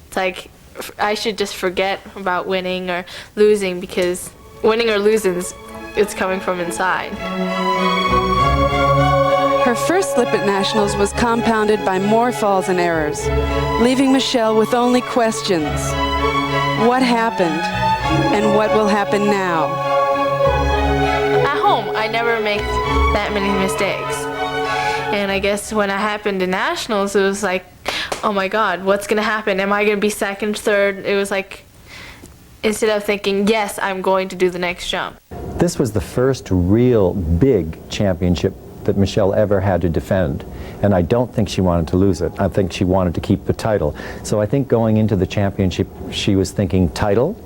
It's like I should just forget about winning or losing, because winning or losing, it's coming from inside. Her first slip at Nationals was compounded by more falls and errors, leaving Michelle with only questions. What happened? And what will happen now? At home, I never make that many mistakes. And I guess when it happened in Nationals, it was like, oh my God, what's gonna happen? Am I gonna be 2nd, 3rd? It was like, instead of thinking, yes, I'm going to do the next jump. This was the first real big championship that Michelle ever had to defend. And I don't think she wanted to lose it. I think she wanted to keep the title. So I think going into the championship, she was thinking title.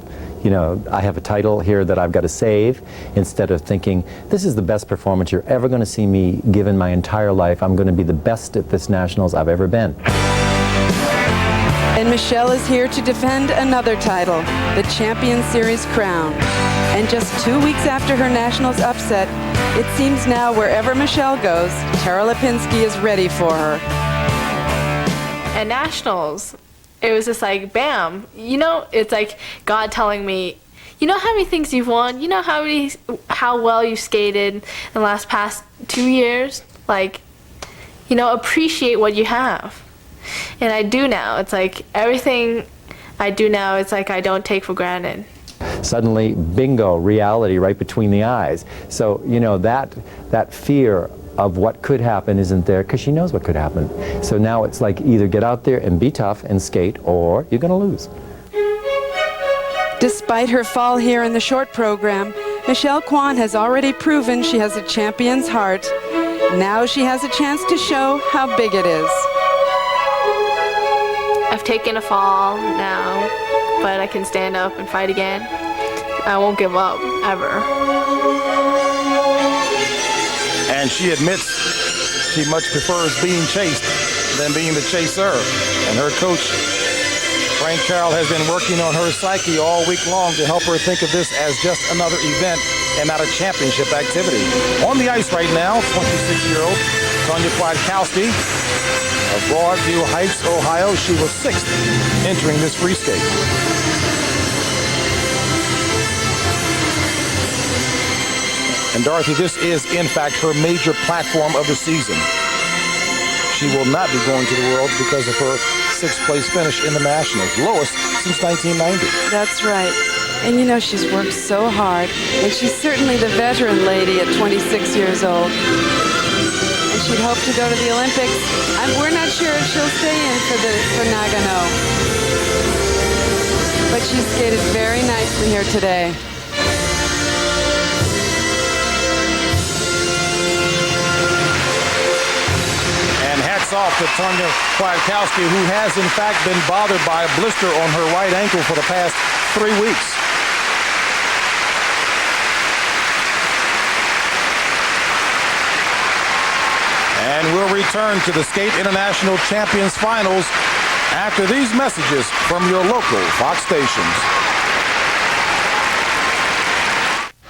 You know, I have a title here that I've got to save, instead of thinking, this is the best performance you're ever going to see me give in my entire life. I'm going to be the best at this Nationals I've ever been. And Michelle is here to defend another title, the Champion Series crown. And just 2 weeks after her Nationals upset, it seems now wherever Michelle goes, Tara Lipinski is ready for her. At Nationals, it was just like, bam. You know, it's like God telling me, you know how many things you've won? You know how well you skated in the past 2 years? Like, you know, appreciate what you have. And I do now. It's like everything I do now, it's like I don't take for granted. Suddenly, bingo, reality right between the eyes. So, you know, that fear of what could happen isn't there, because she knows what could happen. So now it's like, either get out there and be tough and skate, or you're going to lose. Despite her fall here in the short program, Michelle Kwan has already proven she has a champion's heart. Now she has a chance to show how big it is. I've taken a fall now, but I can stand up and fight again. I won't give up, ever. And she admits she much prefers being chased than being the chaser. And her coach, Frank Carroll, has been working on her psyche all week long to help her think of this as just another event and not a championship activity. On the ice right now, 26-year-old Tanya Kwiatkowski of Broadview Heights, Ohio. She was 6th entering this free skate. And Dorothy, this is in fact her major platform of the season. She will not be going to the Worlds because of her 6th place finish in the Nationals, lowest since 1990. That's right. And you know, she's worked so hard, and she's certainly the veteran lady at 26 years old. And she'd hope to go to the Olympics. We're not sure if she'll stay in for Nagano. But she skated very nicely here today. And hats off to Tanya Kwiatkowski, who has in fact been bothered by a blister on her right ankle for the past 3 weeks. And we'll return to the Skate International Champions Finals after these messages from your local Fox stations.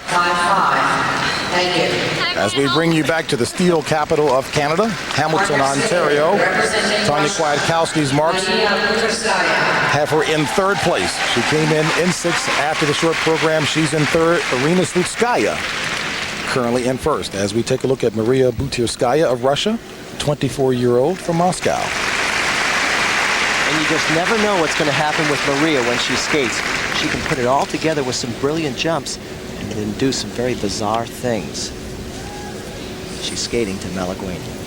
Time 5. Thank you. As we bring you back to the steel capital of Canada, Hamilton, Ontario, Tanya Kwiatkowski's marks have her in 3rd place. She came in 6th after the short program. She's in 3rd. Irina Slutskaya currently in 1st. As we take a look at Maria Butirskaya of Russia, 24-year-old from Moscow. And you just never know what's going to happen with Maria when she skates. She can put it all together with some brilliant jumps and then do some very bizarre things. She's skating to Malaguena.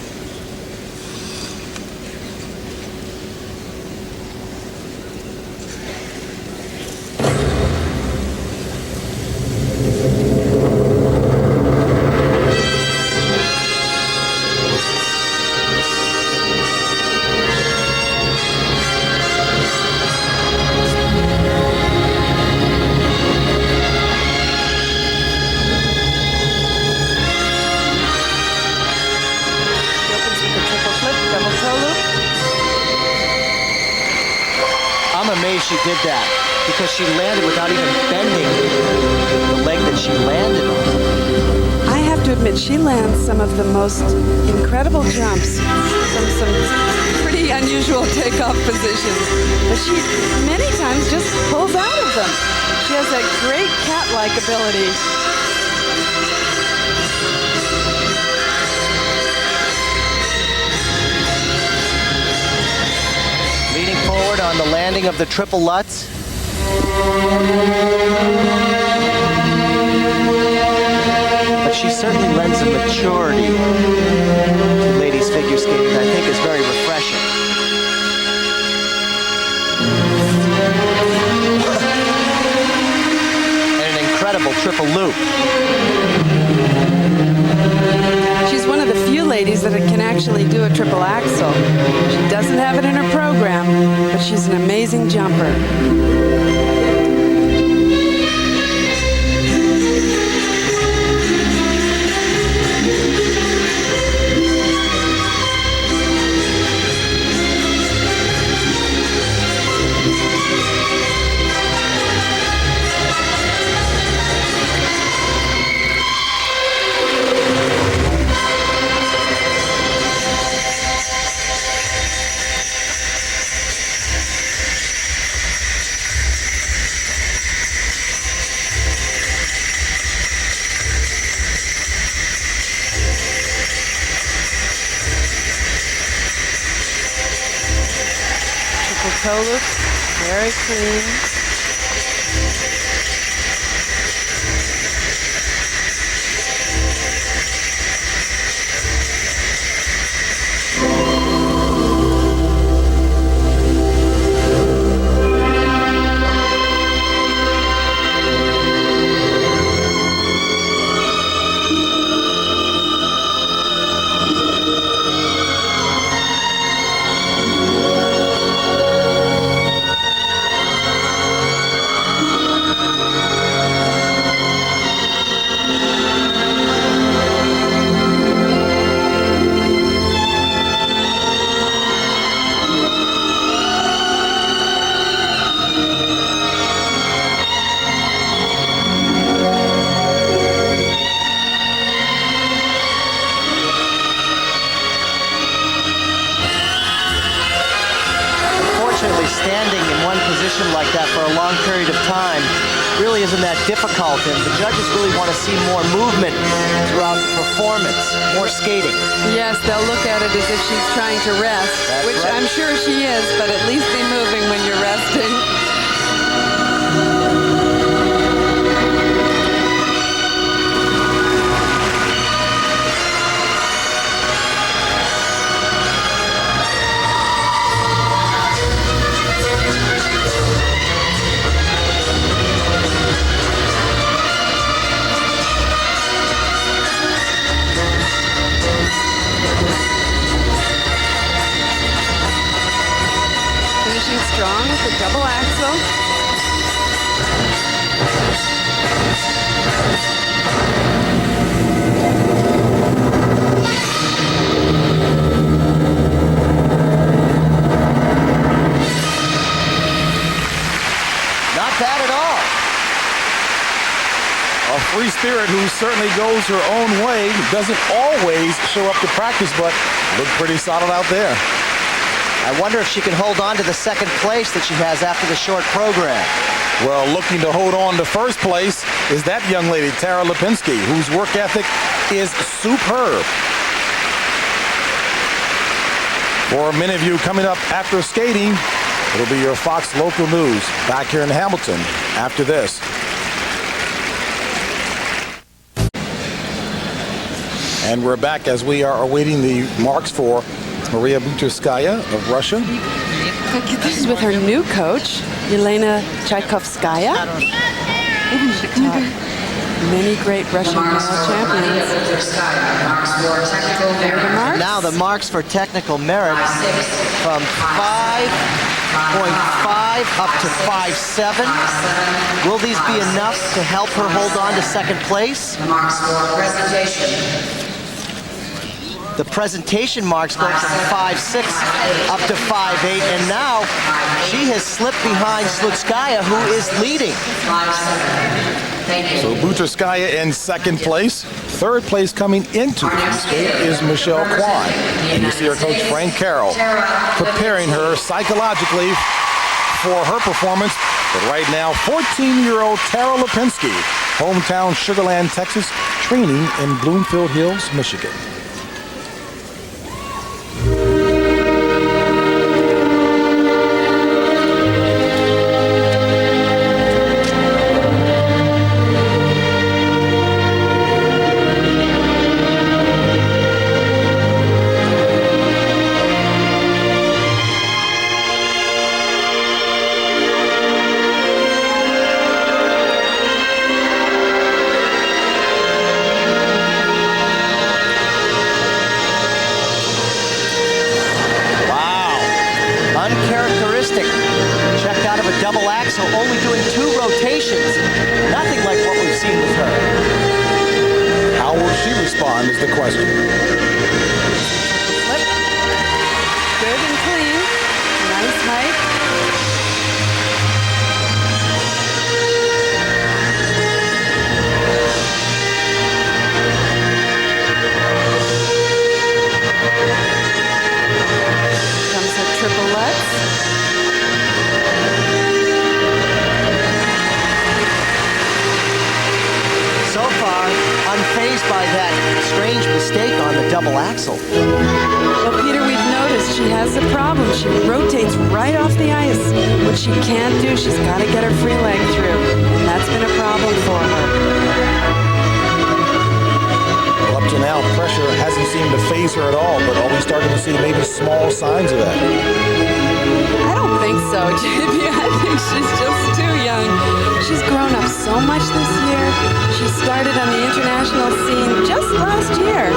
She did that because she landed without even bending the leg that she landed on. I have to admit, she lands some of the most incredible jumps from some pretty unusual takeoff positions, but she many times just pulls out of them. She has a great cat-like ability. Forward on the landing of the triple Lutz. But she certainly lends a maturity to ladies figure skating that I think is very refreshing. And an incredible triple loop. She's one of the few ladies that can actually do a triple axel. She doesn't have it in her program, but she's an amazing jumper. Toe loop, very clean. standing in one position like that for a long period of time really isn't that difficult, and the judges really want to see more movement throughout the performance, more skating. Yes, they'll look at it as if she's trying to rest, which right. I'm sure she is, but at least be moving when you're resting. Finishing strong with the double axel. Not bad at all. A free spirit who certainly goes her own way, doesn't always show up to practice, but looked pretty solid out there. I wonder if she can hold on to the second place that she has after the short program. Well, looking to hold on to first place is that young lady, Tara Lipinski, whose work ethic is superb. For many of you coming up after skating, it'll be your Fox Local News back here in Hamilton after this. And we're back as we are awaiting the marks for Maria Buterskaya of Russia. This is with her new coach, Yelena Tchaikovskaya. Many great Russian male champions. Now the marks for technical merit from 5.5 up to 5.7. Will these be enough to help her hold on to second place? The marks for presentation. The presentation marks go from 5.6 up to 5.8, and now she has slipped behind Slutskaya, who is leading. So Buterskaya in second place. Third place coming into the skate is Michelle Kwan. And you see her coach Frank Carroll preparing her psychologically for her performance. But right now, 14-year-old Tara Lipinski, hometown Sugar Land, Texas, training in Bloomfield Hills, Michigan. Uncharacteristic. Checked out of a double axel, only doing 2 rotations. Nothing like what we've seen with her. How will she respond is the question. Flip. Good and clean. Nice height. Comes her triplets. So far, unfazed by that strange mistake on the double axel. Well, Peter, we've noticed she has a problem. She rotates right off the ice. What she can't do, she's got to get her free leg through. And that's been a problem for her. Well, up to now, pressure hasn't seemed to faze her at all, but are we starting to see maybe small signs of that? I don't think so, JB. I think she's just too young. She's grown up so much this year. She started on the international scene just last year.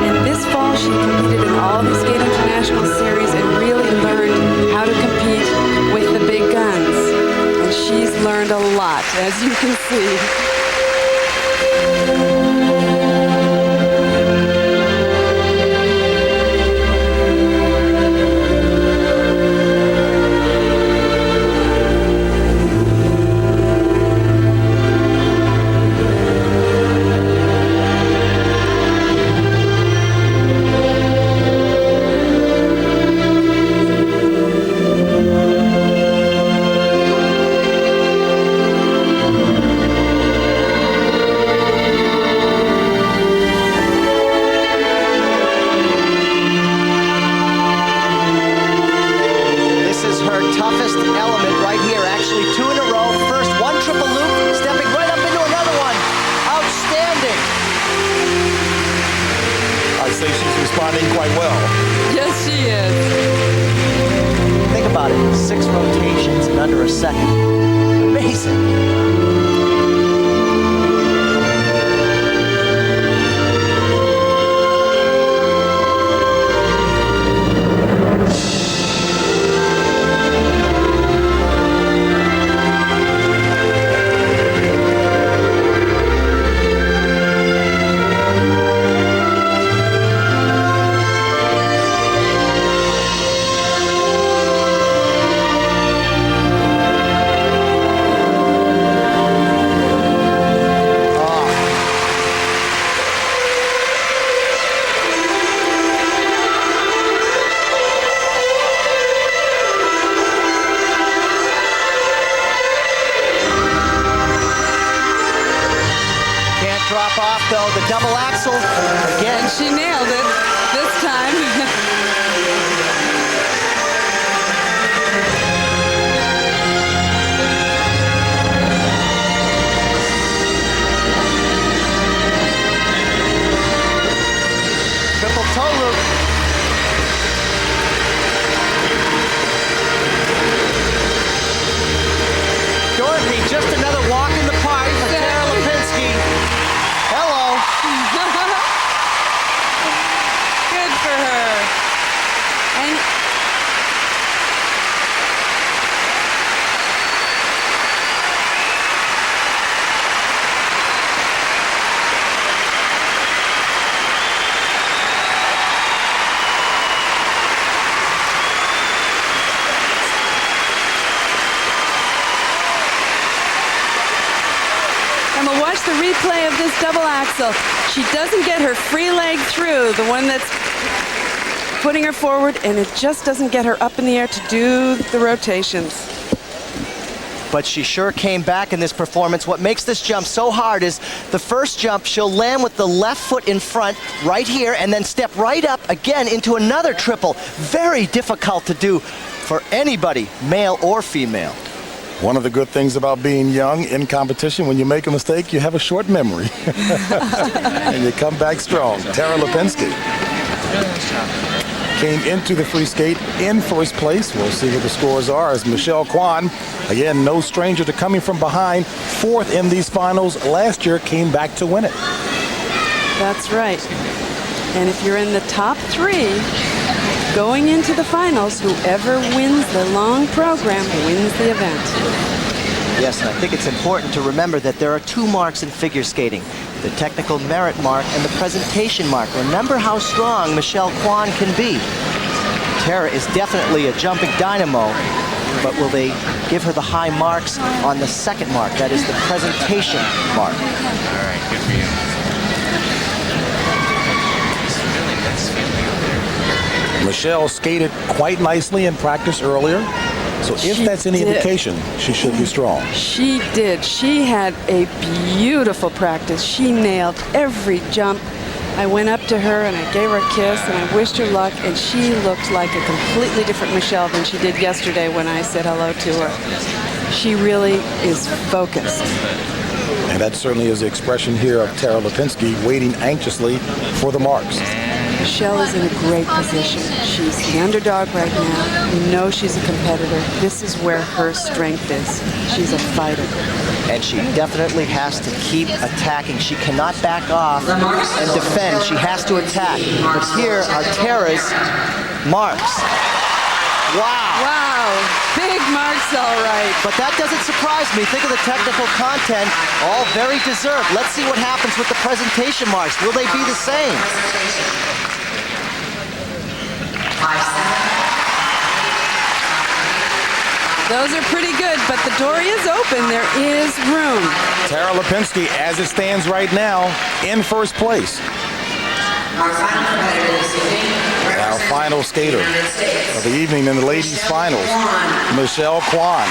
And this fall, she competed in all the Skate International Series and really learned how to compete with the big guns. And she's learned a lot, as you can see. say she's responding quite well. Yes, she is. Think about it, 6 rotations in under a second. Amazing. Drop off though, the double axel again. And she nailed it this time. Triple toe loop. Dorothy, just another walk in the park for Tara Lipinski. Hello. Good for her. And we'll watch the replay of this double axel. She doesn't get her free leg through, the one that's putting her forward, and it just doesn't get her up in the air to do the rotations. But she sure came back in this performance. What makes this jump so hard is the first jump, she'll land with the left foot in front right here and then step right up again into another triple. Very difficult to do for anybody, male or female. One of the good things about being young in competition, when you make a mistake, you have a short memory. And you come back strong. Tara Lipinski came into the free skate in first place. We'll see what the scores are as Michelle Kwan, again, no stranger to coming from behind, 4th in these finals. Last year came back to win it. That's right. And if you're in the top 3, going into the finals, whoever wins the long program wins the event. Yes, and I think it's important to remember that there are 2 marks in figure skating, the technical merit mark and the presentation mark. Remember how strong Michelle Kwan can be. Tara is definitely a jumping dynamo, but will they give her the high marks on the second mark? That is the presentation mark. All right, good for you. Michelle skated quite nicely in practice earlier, so if that's any indication, she should be strong. She did. She had a beautiful practice. She nailed every jump. I went up to her and I gave her a kiss and I wished her luck, and she looked like a completely different Michelle than she did yesterday when I said hello to her. She really is focused. And that certainly is the expression here of Tara Lipinski waiting anxiously for the marks. Michelle is in a great position. She's the underdog right now. You know she's a competitor. This is where her strength is. She's a fighter. And she definitely has to keep attacking. She cannot back off and defend. She has to attack. But here are Tara's marks. Wow. Wow. Big marks, all right. But that doesn't surprise me. Think of the technical content. All very deserved. Let's see what happens with the presentation marks. Will they be the same? Those are pretty good, but the door is open. There is room. Tara Lipinski, as it stands right now, in first place. Our final skater of the evening in the ladies' finals, Michelle Kwan.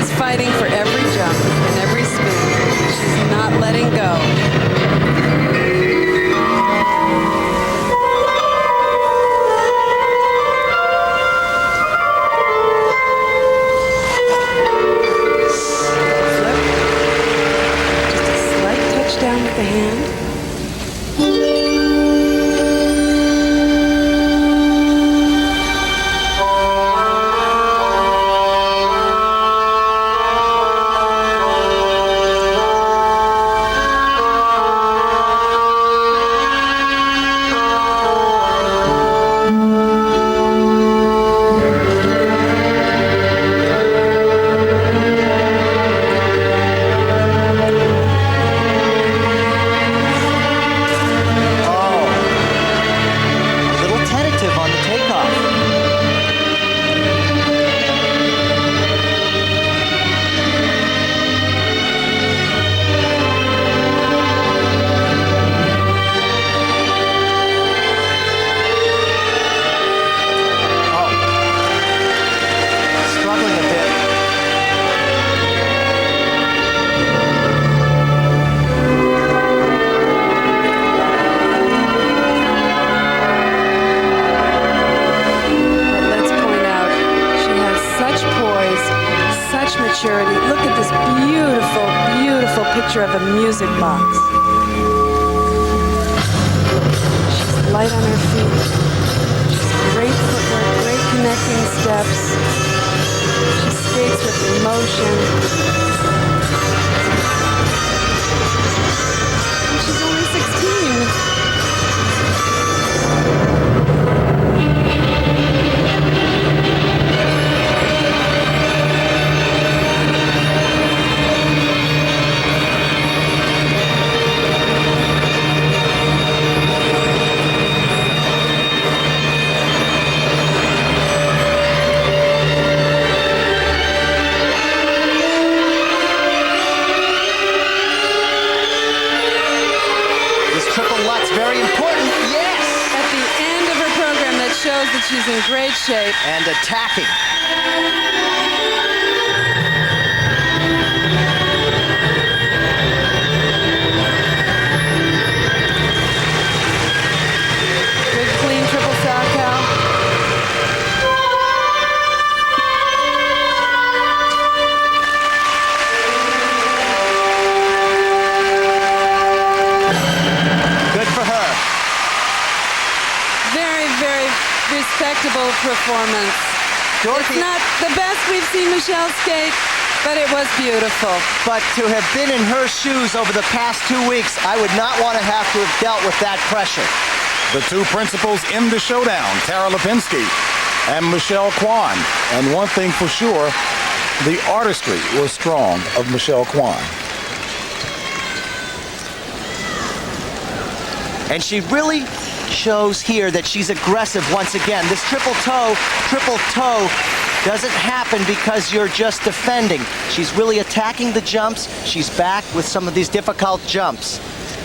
is fighting for every jump and every spin. She's not letting go. Down with the hand. Look at this beautiful, beautiful picture of a music box. She's light on her feet. She's great footwork, great connecting steps. She skates with emotion. And she's only 16. Shows that she's in great shape. And attacking. Good clean triple Salchow. Good for her. Very, very respectable performance. Dorothy, it's not the best we've seen Michelle skate, but it was beautiful. But to have been in her shoes over the past 2 weeks, I would not want to have to have dealt with that pressure. The two principals in the showdown, Tara Lipinski and Michelle Kwan. And one thing for sure, the artistry was strong of Michelle Kwan. And she really shows here that she's aggressive once again. This triple toe doesn't happen because you're just defending. She's really attacking the jumps. She's back with some of these difficult jumps.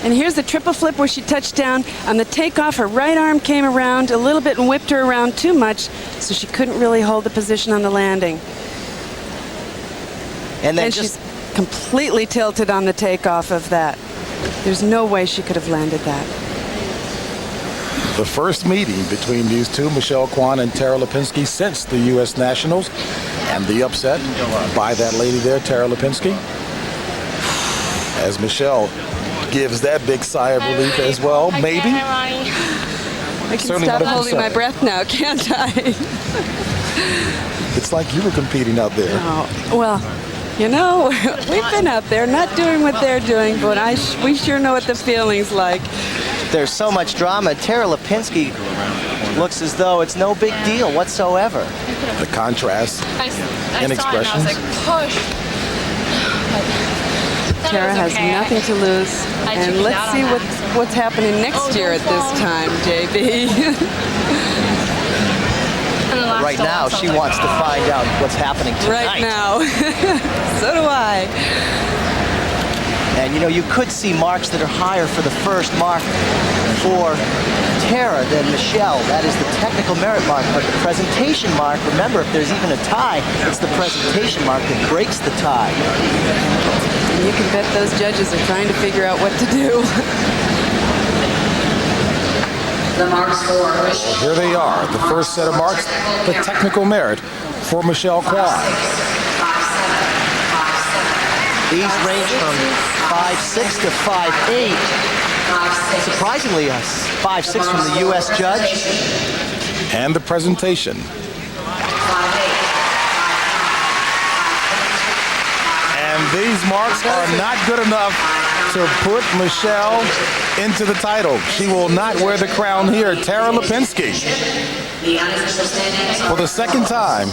And here's the triple flip where she touched down. On the takeoff, her right arm came around a little bit and whipped her around too much, so she couldn't really hold the position on the landing. And then she's completely tilted on the takeoff of that. There's no way she could have landed that. The first meeting between these two, Michelle Kwan and Tara Lipinski, since the U.S. Nationals, and the upset by that lady there, Tara Lipinski. As Michelle gives that big sigh of relief as well, maybe. I can stop holding my breath now, can't I? It's like you were competing out there. Oh, well, you know, we've been out there not doing what they're doing, but we sure know what the feeling's like. There's so much drama. Tara Lipinski looks as though it's no big deal whatsoever. The contrast in expressions. I saw it and I was like, push. Tara has nothing to lose. And let's see what's happening next year at this time, JB. Right now, she wants to find out what's happening tonight. Right now. So do I. And line. You know, you could see marks that are higher for the first mark for Tara than Michelle. That is the technical merit mark, but the presentation mark, remember, if there's even a tie, it's the presentation mark that breaks the tie. And you can bet those judges are trying to figure out what to do. The marks for Here they are, the first set of marks, the technical merit for Michelle Quad. These range from 5'6" to 5'8". Surprisingly, a 5'6" from the U.S. judge. And the presentation. And these marks are not good enough to put Michelle into the title. She will not wear the crown here. Tara Lipinski, for the second time,